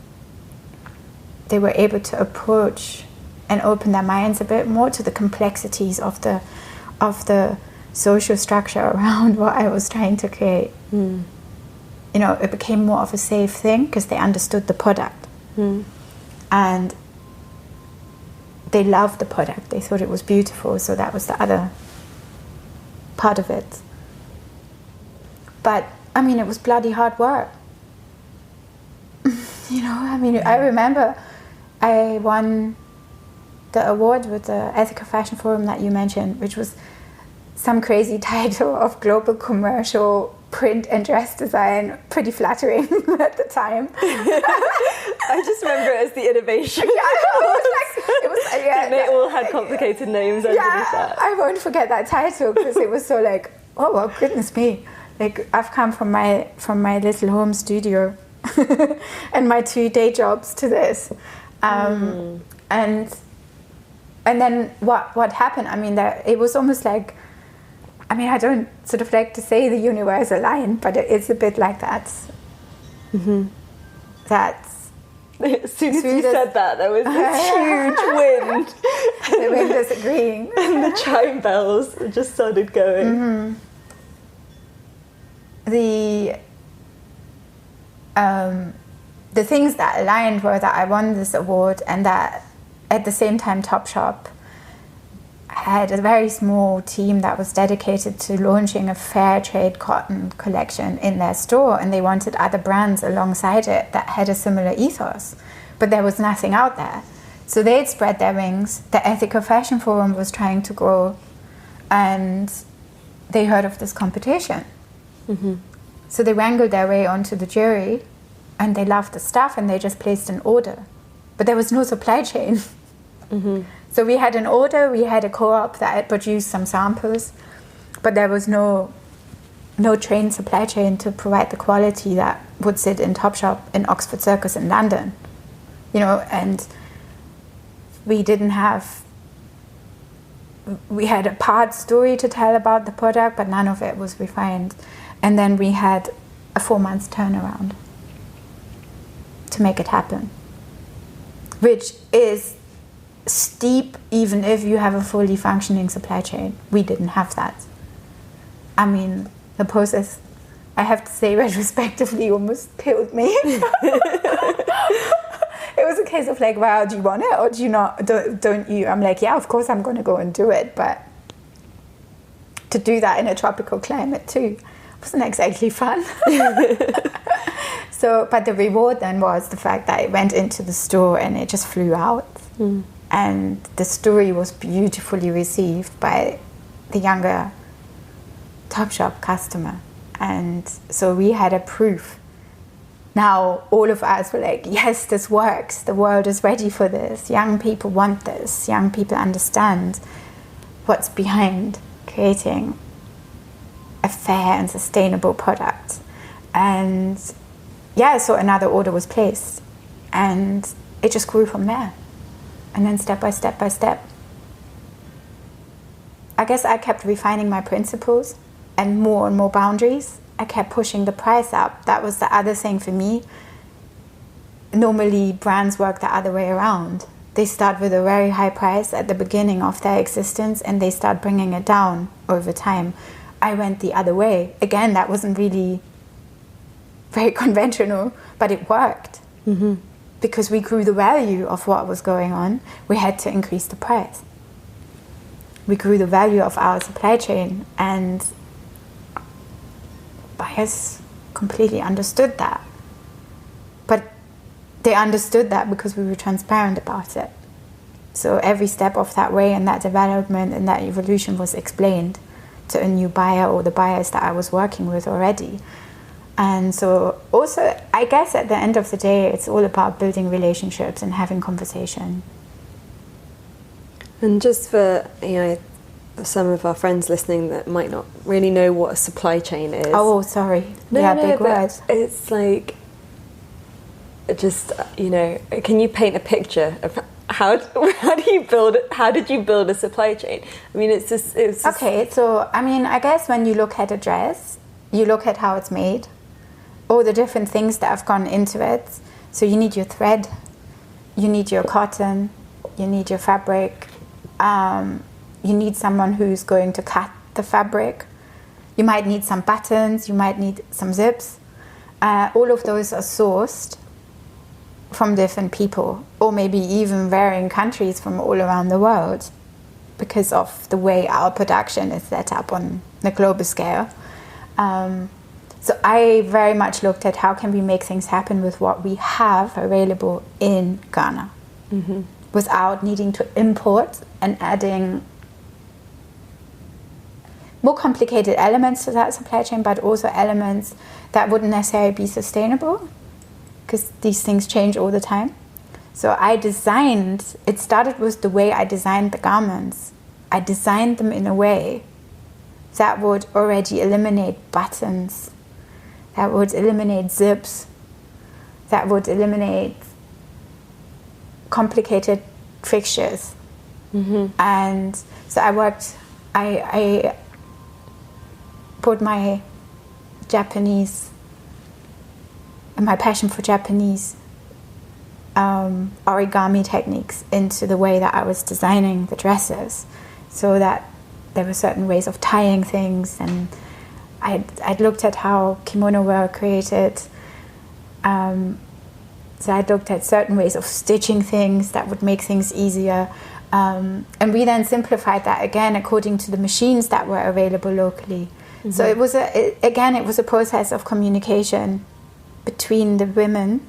they were able to approach and open their minds a bit more to the complexities of the social structure around what I was trying to create. You know, it became more of a safe thing because they understood the product. And they loved the product. They thought it was beautiful. So that was the other part of it. But, I mean, it was bloody hard work. You know, I mean, I remember I won the award with the Ethical Fashion Forum that you mentioned, which was some crazy title of Global Commercial Print and Dress Design. Pretty flattering at the time. I just remember it as the innovation. They all had complicated names underneath that. I won't forget that title because it was so like, oh well, goodness me. Like, I've come from my little home studio and my 2 day jobs to this. And then what happened? I mean, it was almost like, I mean, I don't sort of like to say the universe aligned, but it's a bit like that. That's as soon as you said that, there was this huge wind. The wind is agreeing. And the chime bells just started going. The things that aligned were that I won this award, and that at the same time Topshop had a very small team that was dedicated to launching a fair trade cotton collection in their store, and they wanted other brands alongside it that had a similar ethos, but there was nothing out there. So they'd spread their wings. The Ethical Fashion Forum was trying to grow, and they heard of this competition. So they wrangled their way onto the jury, and they loved the stuff, and they just placed an order. But there was no supply chain. So we had an order, we had a co-op that had produced some samples, but there was no trained supply chain to provide the quality that would sit in Topshop in Oxford Circus in London. You know, and we had a part story to tell about the product, but none of it was refined. And then we had a 4 months turnaround to make it happen, which is steep even if you have a fully functioning supply chain. We didn't have that. I mean, the process, I have to say retrospectively, almost killed me. It was a case of like, wow, do you want it or do you not? Don't you? I'm like, yeah, of course I'm going to go and do it, but to do that in a tropical climate too wasn't exactly fun. So, but the reward then was the fact that it went into the store and it just flew out. And the story was beautifully received by the younger Topshop customer. And so we had a proof Now all of us were like, yes, this works. The world is ready for this. Young people want this. Young people understand what's behind creating a fair and sustainable product. And yeah, so another order was placed. And it just grew from there. And then step by step by step. I guess I kept refining my principles and more boundaries. I kept pushing the price up. That was the other thing for me. Normally, brands work the other way around. They start with a very high price at the beginning of their existence and they start bringing it down over time. I went the other way. Again, that wasn't really very conventional, but it worked. Mm-hmm. Because we grew the value of what was going on, we had to increase the price. We grew the value of our supply chain, and buyers completely understood that. But they understood that because we were transparent about it. So every step of that way and that development and that evolution was explained to a new buyer or the buyers that I was working with already. And so also, I guess at the end of the day, it's all about building relationships and having conversation. And just for, some of our friends listening that might not really know what a supply chain is. Oh, sorry. Big words. It's like, just, can you paint a picture of how did you build a supply chain? I mean, it's just... Okay, so, I guess when you look at a dress, you look at how it's made, all the different things that have gone into it. So you need your thread, you need your cotton, you need your fabric, you need someone who's going to cut the fabric. You might need some buttons, you might need some zips. All of those are sourced from different people, or maybe even varying countries from all around the world, because of the way our production is set up on the global scale. So I very much looked at how can we make things happen with what we have available in Ghana, mm-hmm. without needing to import and adding more complicated elements to that supply chain, but also elements that wouldn't necessarily be sustainable, because these things change all the time. So it started with the way I designed the garments. I designed them in a way that would already eliminate buttons, that would eliminate zips, that would eliminate complicated fixtures. Mm-hmm. And so I put my passion for Japanese origami techniques into the way that I was designing the dresses, so that there were certain ways of tying things, and I'd looked at how kimono were created. So I looked at certain ways of stitching things that would make things easier. And we then simplified that again according to the machines that were available locally. Mm-hmm. So it was a process of communication between the women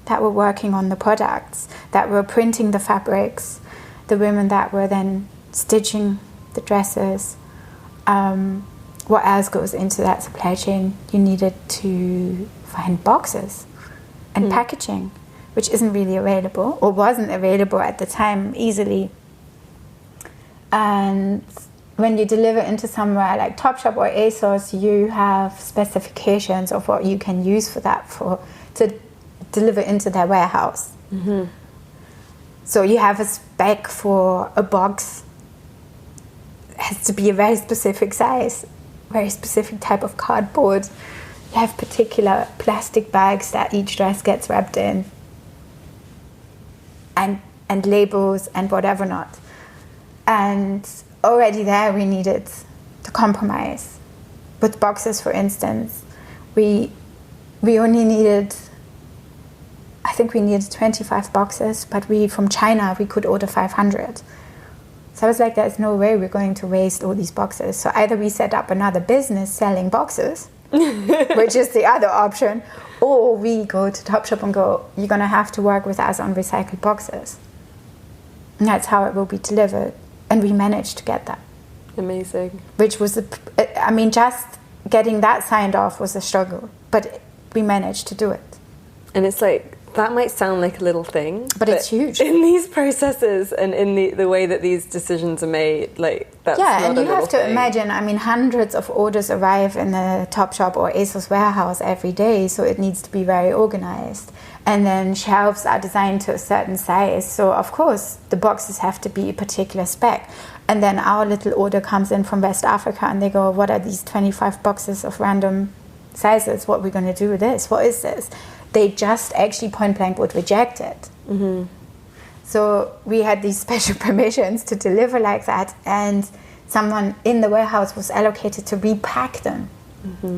that were working on the products, that were printing the fabrics, the women that were then stitching the dresses. What else goes into that supply chain? You needed to find boxes and packaging, which isn't really available or wasn't available at the time easily. And when you deliver into somewhere like Topshop or ASOS, you have specifications of what you can use for that to deliver into their warehouse. Mm-hmm. So you have a spec for a box. It has to be a very specific size, very specific type of cardboard. You have particular plastic bags that each dress gets wrapped in, and labels and whatever not. And already there we needed to compromise. With boxes, for instance, we only needed, I think we needed 25 boxes, but from China we could order 500. So I was like, there's no way we're going to waste all these boxes. So either we set up another business selling boxes, which is the other option, or we go to Topshop and go, you're going to have to work with us on recycled boxes. And that's how it will be delivered. And we managed to get that. Amazing. Which was, just getting that signed off was a struggle. But we managed to do it. And it's like, that might sound like a little thing, but it's huge in these processes and in the way that these decisions are made. Like, that's not a little thing. Yeah, and you have to imagine, I mean, hundreds of orders arrive in the Topshop or ASOS warehouse every day, so it needs to be very organized. And then shelves are designed to a certain size, so of course the boxes have to be a particular spec. And then our little order comes in from West Africa, and they go, what are these 25 boxes of random sizes? What are we going to do with this? What is this? They just actually point blank would reject it. Mm-hmm. So we had these special permissions to deliver like that, and someone in the warehouse was allocated to repack them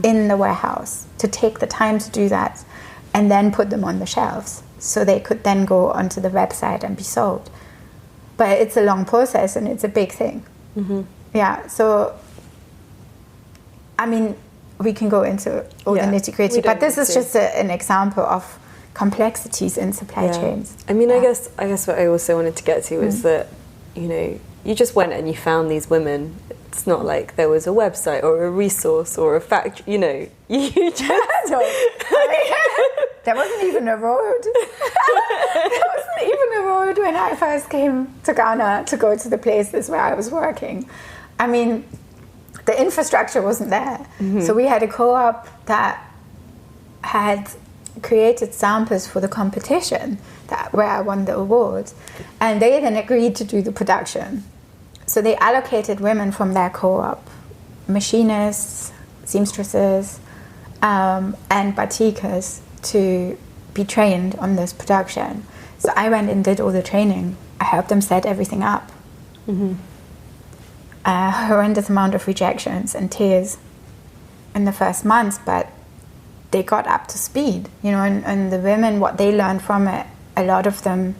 in the warehouse, to take the time to do that, and then put them on the shelves so they could then go onto the website and be sold. But it's a long process and it's a big thing. Mm-hmm. Yeah, so I mean, we can go into all the nitty-gritty, but this is just an example of complexities in supply chains. I mean, I guess what I also wanted to get to is that, you know, you just went and you found these women. It's not like there was a website or a resource or a factory, you know. You just... There wasn't even a road. There wasn't even a road when I first came to Ghana to go to the places where I was working. I mean, the infrastructure wasn't there. Mm-hmm. So we had a co-op that had created samples for the competition where I won the award. And they then agreed to do the production. So they allocated women from their co-op, machinists, seamstresses, and batikers, to be trained on this production. So I went and did all the training. I helped them set everything up. Mm-hmm. A horrendous amount of rejections and tears in the first months, but they got up to speed, you know, and the women, what they learned from it, a lot of them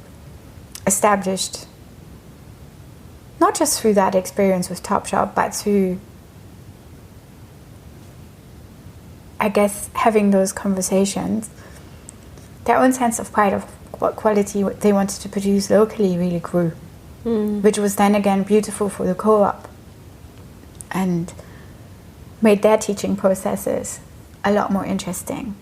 established, not just through that experience with Topshop, but through, I guess, having those conversations, their own sense of pride of what quality they wanted to produce locally really grew, which was then again beautiful for the co-op and made their teaching processes a lot more interesting.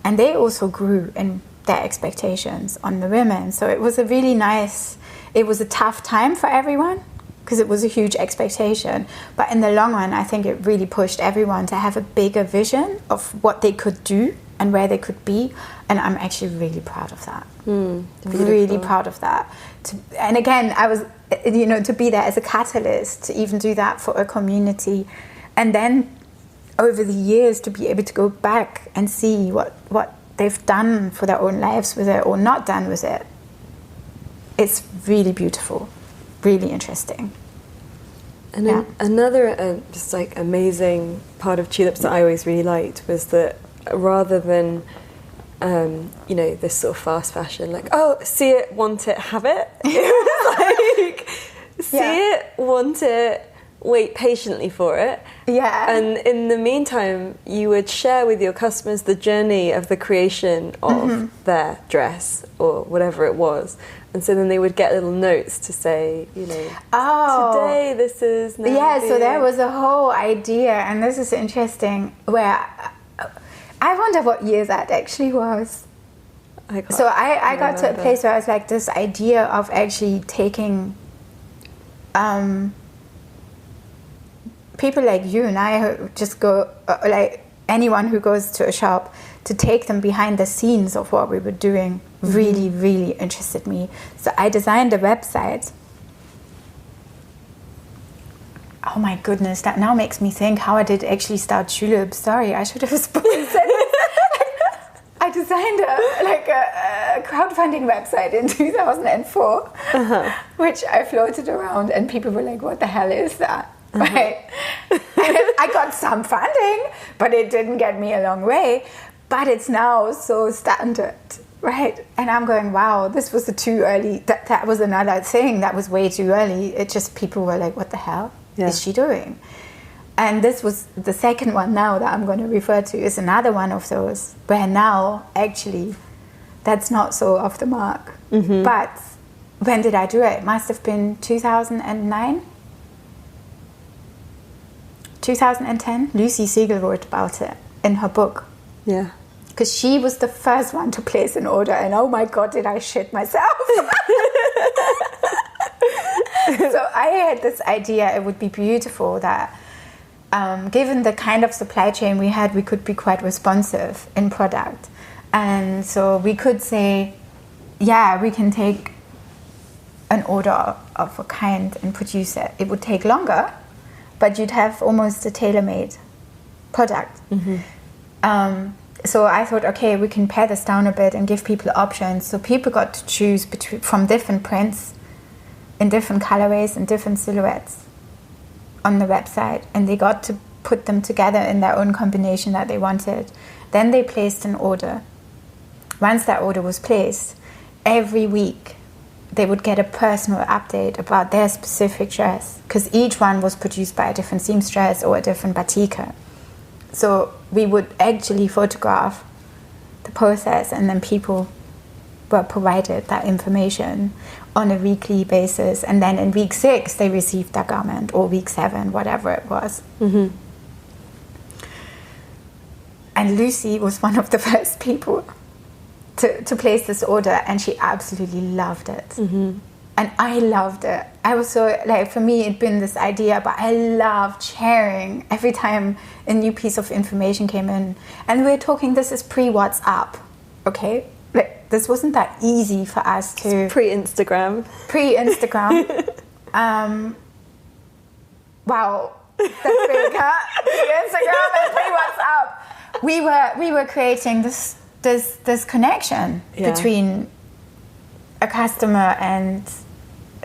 And they also grew in their expectations on the women. So it was a really nice, it was a tough time for everyone because it was a huge expectation. But in the long run, I think it really pushed everyone to have a bigger vision of what they could do and where they could be. And I'm actually really proud of that. Really proud of that. And again, I was, you know, to be there as a catalyst, to even do that for a community. And then over the years to be able to go back and see what they've done for their own lives with it or not done with it. It's really beautiful, really interesting. And then another just like amazing part of Choolips that I always really liked was that rather than you know, this sort of fast fashion, like, oh, see it, want it, have it. It was like, see it, want it, wait patiently for it. Yeah. And in the meantime, you would share with your customers the journey of the creation of their dress or whatever it was. And so then they would get little notes to say, you know, today this is... Yeah, so there was a whole idea, and this is interesting, where I wonder what year that actually was. I got to a place where I was like, this idea of actually taking people like you and I who just go, like anyone who goes to a shop, to take them behind the scenes of what we were doing really, really interested me. So I designed a website. Oh my goodness, that now makes me think how I did actually start Choolips. Sorry, I should have spoken. I designed a crowdfunding website in 2004, which I floated around, and people were like, what the hell is that? Right? I got some funding, but it didn't get me a long way. But it's now so standard, right? And I'm going, wow, this was too early. That was another thing that was way too early. It just, people were like, what the hell is she doing? And this was the second one now that I'm going to refer to, is another one of those where now actually that's not so off the mark. But when did I do it? It must have been 2009, 2010. Lucy Siegel wrote about it in her book. because she was the first one to place an order, and oh my God, did I shit myself. So I had this idea it would be beautiful that given the kind of supply chain we had, we could be quite responsive in product. And so we could say, yeah, we can take an order of a kind and produce it. It would take longer, but you'd have almost a tailor-made product. So I thought, okay, we can pare this down a bit and give people options. So people got to choose from different prints in different colorways and different silhouettes on the website, and they got to put them together in their own combination that they wanted. Then they placed an order. Once that order was placed, every week they would get a personal update about their specific dress, because each one was produced by a different seamstress or a different batiker. So we would actually photograph the process, and then people were provided that information on a weekly basis. And then in week 6, they received their garment, or week 7, whatever it was. And Lucy was one of the first people to place this order, and she absolutely loved it. And I loved it. I was so, like, for me, it'd been this idea, but I loved sharing every time a new piece of information came in. And we're talking, this is pre-WhatsApp, okay? Like, this wasn't that easy for us to... Pre-Instagram. Wow, that's big, huh? Pre-Instagram and pre-WhatsApp. We were creating this connection between a customer and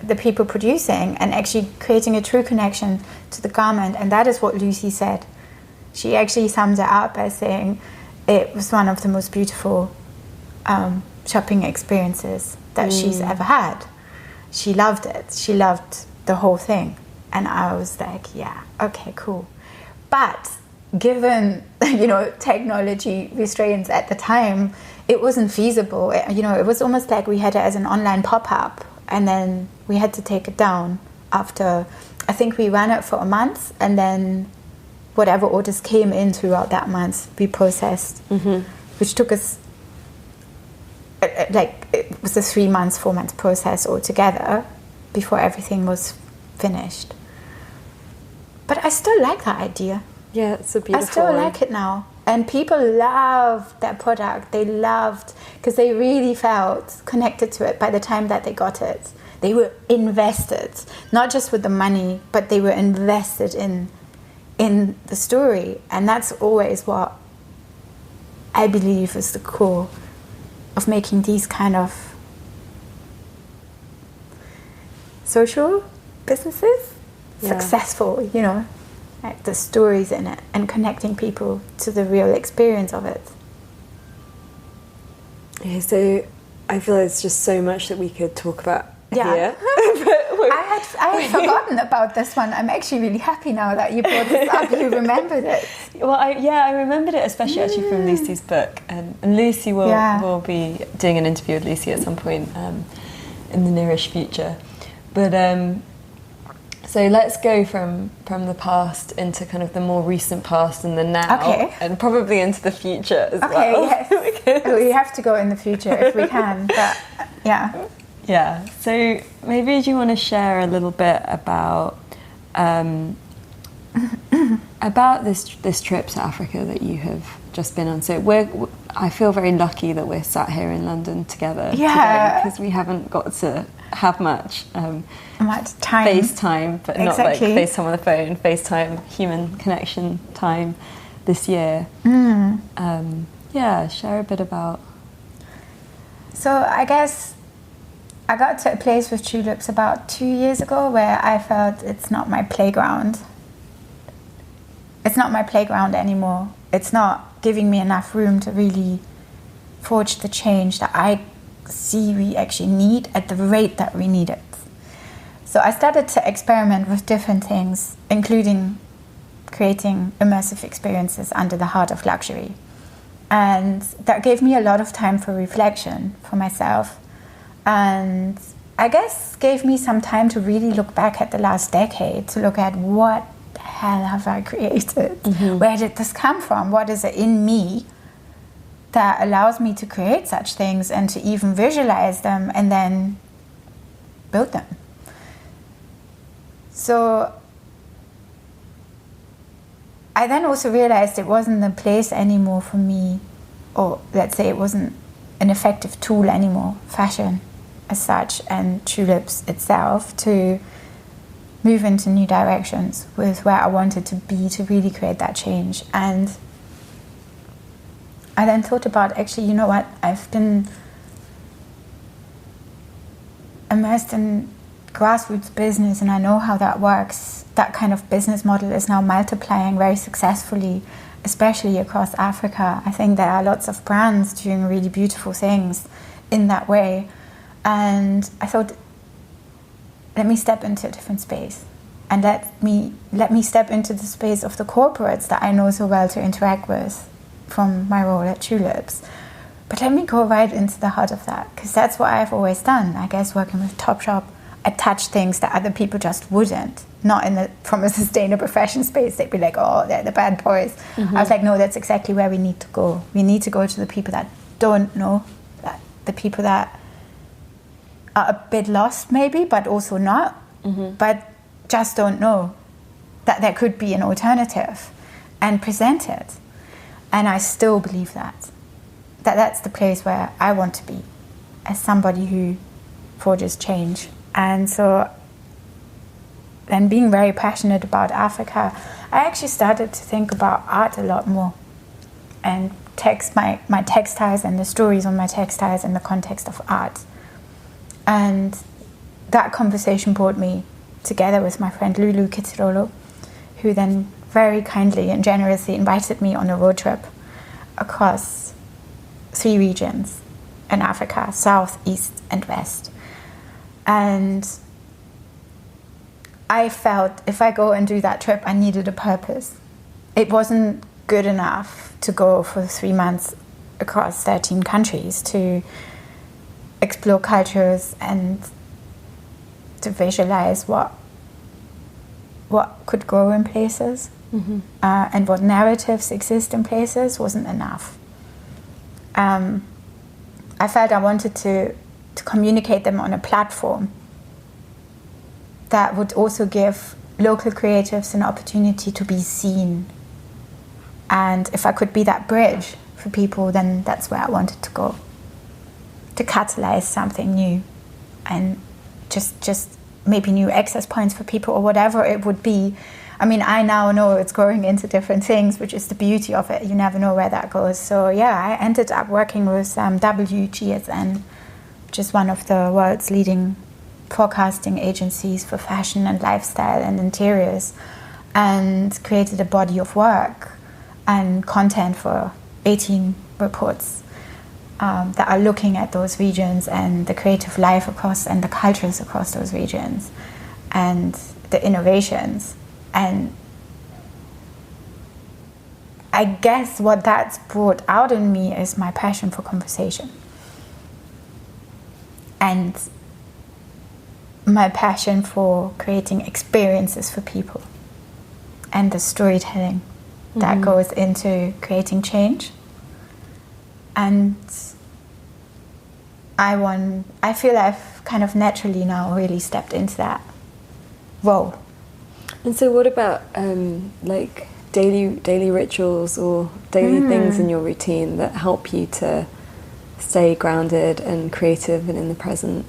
the people producing, and actually creating a true connection to the garment. And that is what Lucy said. She actually summed it up by saying it was one of the most beautiful shopping experiences that she's ever had. She loved it. She loved the whole thing. And I was like, yeah, okay, cool. But given, technology restraints at the time, it wasn't feasible. It was almost like we had it as an online pop-up, and then we had to take it down after, I think we ran it for a month, and then whatever orders came in throughout that month, we processed, which took us, it was a 3 months, 4 months process altogether before everything was finished. But I still like that idea. Yeah, it's a beautiful I still like it now. And people loved that product. They loved, because they really felt connected to it by the time that they got it. They were invested, not just with the money, but they were invested in the story. And that's always what I believe is the core of making these kind of social businesses successful, like the stories in it, and connecting people to the real experience of it. Yeah, so I feel there's just so much that we could talk about here. I had forgotten about this one. I'm actually really happy now that you brought this up. You remembered it. Well, I remembered it, especially actually from Lucy's book. And Lucy will be doing an interview with Lucy at some point in the nearest future. But so let's go from the past into kind of the more recent past and the now, and probably into the future as well. Yes. We have to go in the future if we can, but yeah. Yeah, so maybe do you want to share a little bit about this trip to Africa that you have just been on? So I feel very lucky that we're sat here in London together today, because we haven't got to have much time. FaceTime, but not like FaceTime on the phone, FaceTime human connection time this year. Share a bit about... So I guess I got to a place with Choolips about 2 years ago where I felt it's not my playground. It's not my playground anymore. It's not giving me enough room to really forge the change that I see we actually need at the rate that we need it. So I started to experiment with different things, including creating immersive experiences under the heart of luxury. And that gave me a lot of time for reflection for myself. And I guess gave me some time to really look back at the last decade, to look at what the hell have I created? Where did this come from? What is it in me that allows me to create such things and to even visualize them and then build them. So I then also realized it wasn't the place anymore for me, or let's say it wasn't an effective tool anymore, fashion as such and Choolips itself, to move into new directions with where I wanted to be to really create that change. And I then thought about, actually, you know what, I've been immersed in grassroots business and I know how that works. That kind of business model is now multiplying very successfully, especially across Africa. I think there are lots of brands doing really beautiful things in that way. And I thought, let me step into a different space and let me step into the space of the corporates that I know so well to interact with from my role at Choolips. But let me go right into the heart of that, because that's what I've always done. I guess working with Topshop, I touch things that other people just wouldn't. Not from a sustainable fashion space. They'd be like, oh, they're the bad boys. I was like, no, that's exactly where we need to go. We need to go to the people that don't know, that the people that are a bit lost maybe, but also not, but just don't know that there could be an alternative, and present it. And I still believe that that's the place where I want to be as somebody who forges change. And so then, being very passionate about Africa, I actually started to think about art a lot more and my textiles and the stories on my textiles in the context of art. And that conversation brought me together with my friend Lulu Kitirolo, who then very kindly and generously invited me on a road trip across 3 regions in Africa, South, East, and West. And I felt if I go and do that trip, I needed a purpose. It wasn't good enough to go for 3 months across 13 countries to explore cultures and to visualize what could grow in places, and what narratives exist in places wasn't enough. I felt I wanted to communicate them on a platform that would also give local creatives an opportunity to be seen. And if I could be that bridge for people, then that's where I wanted to go, to catalyze something new and just maybe new access points for people or whatever it would be. I mean, I now know it's growing into different things, which is the beauty of it. You never know where that goes. So yeah, I ended up working with WGSN, which is one of the world's leading forecasting agencies for fashion and lifestyle and interiors, and created a body of work and content for 18 reports that are looking at those regions and the creative life across and the cultures across those regions and the innovations. And I guess what that's brought out in me is my passion for conversation and my passion for creating experiences for people and the storytelling that goes into creating change. And I feel I've kind of naturally now really stepped into that role. And so what about like daily rituals or daily things in your routine that help you to stay grounded and creative and in the present?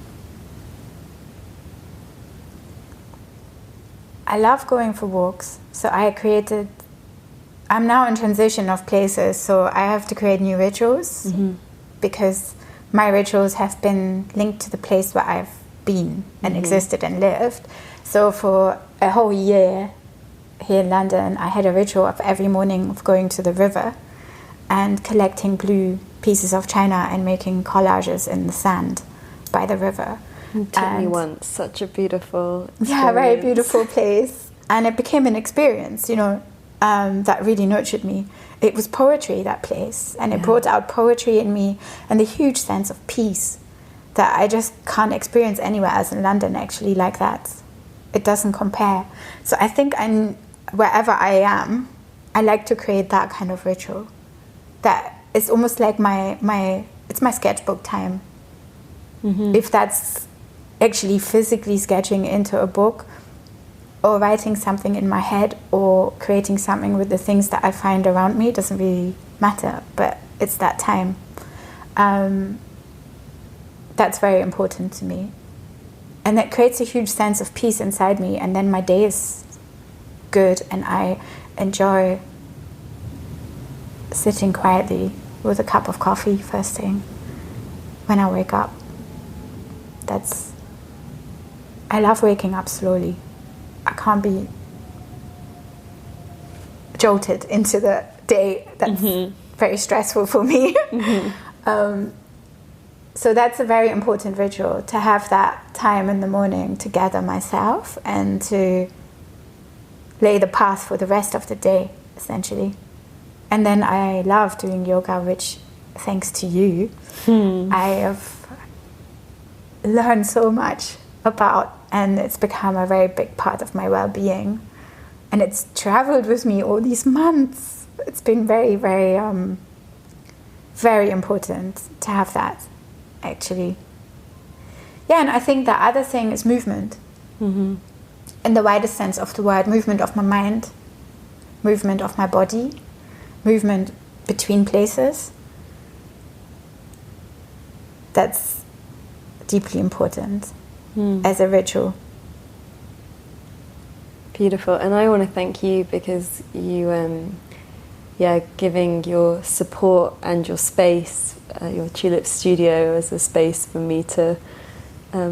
I love going for walks. So I'm now in transition of places, so I have to create new rituals because my rituals have been linked to the place where I've been and existed and lived. So for a whole year here in London, I had a ritual of every morning of going to the river and collecting blue pieces of china and making collages in the sand by the river. You took me once, such a beautiful experience. Yeah, very beautiful place. And it became an experience, that really nurtured me. It was poetry, that place, and it brought out poetry in me and the huge sense of peace that I just can't experience anywhere else in London, actually, like that. It doesn't compare. So I think wherever I am, I like to create that kind of ritual that it's almost like it's my sketchbook time. If that's actually physically sketching into a book, or writing something in my head, or creating something with the things that I find around me, it doesn't really matter, but it's that time. That's very important to me. And that creates a huge sense of peace inside me, and then my day is good, and I enjoy sitting quietly with a cup of coffee first thing when I wake up. I love waking up slowly. I can't be jolted into the day. That's very stressful for me. So that's a very important ritual, to have that time in the morning to gather myself and to lay the path for the rest of the day, essentially. And then I love doing yoga, which, thanks to you, I have learned so much about, and it's become a very big part of my well-being. And it's traveled with me all these months. It's been very, very, very important to have that, actually. Yeah, and I think the other thing is movement. In the widest sense of the word, movement of my mind, movement of my body, movement between places. That's deeply important as a ritual. Beautiful. And I want to thank you because you, giving your support and your space, your Choolips studio as a space for me to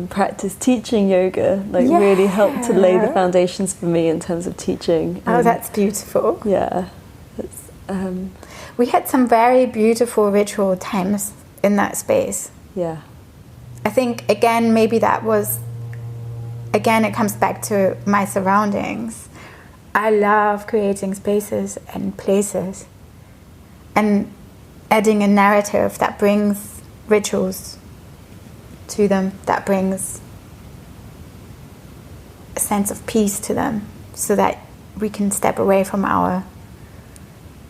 practice teaching yoga, really helped to lay the foundations for me in terms of teaching. Oh, that's beautiful. Yeah. We had some very beautiful ritual times in that space. Yeah. I think, again, maybe it comes back to my surroundings. I love creating spaces and places and adding a narrative that brings rituals to them, that brings a sense of peace to them, so that we can step away from our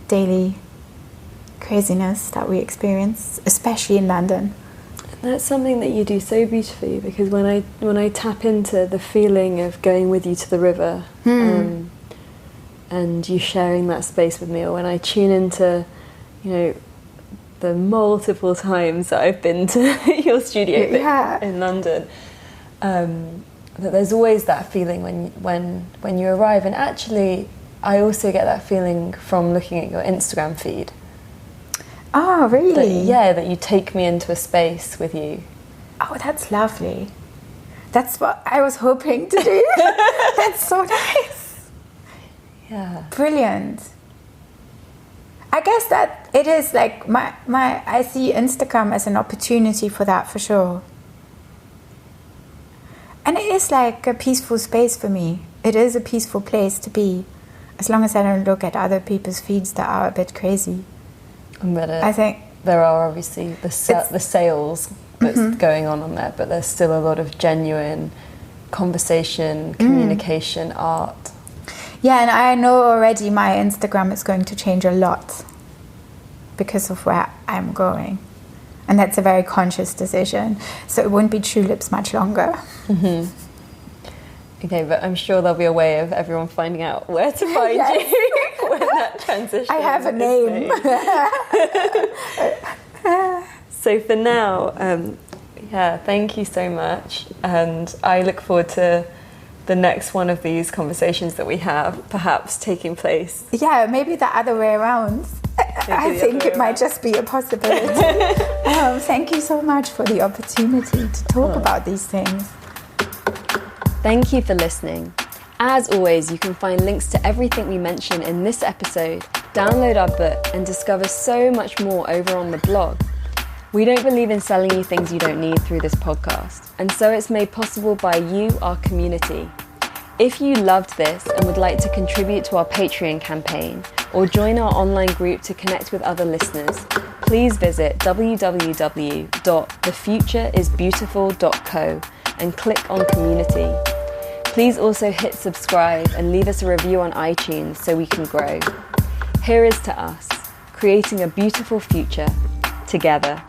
daily craziness that we experience, especially in London. That's something that you do so beautifully, because when I tap into the feeling of going with you to the river, and you sharing that space with me, or when I tune into, the multiple times that I've been to your studio in London, that there's always that feeling when you arrive. And actually, I also get that feeling from looking at your Instagram feed. Oh, really? That you take me into a space with you. Oh, that's lovely. That's what I was hoping to do. That's so nice. Yeah. Brilliant. I guess that it is like I see Instagram as an opportunity for that, for sure. And it is like a peaceful space for me. It is a peaceful place to be, as long as I don't look at other people's feeds that are a bit crazy. But I think there are obviously the sales that's going on there, but there's still a lot of genuine conversation, communication, art. Yeah, and I know already my Instagram is going to change a lot because of where I'm going. And that's a very conscious decision. So it won't be Choolips much longer. Okay, but I'm sure there'll be a way of everyone finding out where to find you when that transition. I have a name. So for now, thank you so much. And I look forward to the next one of these conversations that we have, perhaps taking place. Yeah, maybe the other way around. I think it might just be a possibility. Thank you so much for the opportunity to talk about these things. Thank you for listening. As always, you can find links to everything we mention in this episode, download our book, and discover so much more over on the blog. We don't believe in selling you things you don't need through this podcast, and so it's made possible by you, our community. If you loved this and would like to contribute to our Patreon campaign or join our online group to connect with other listeners, please visit www.thefutureisbeautiful.co and click on community. Please also hit subscribe and leave us a review on iTunes so we can grow. Here is to us. creating a beautiful future together.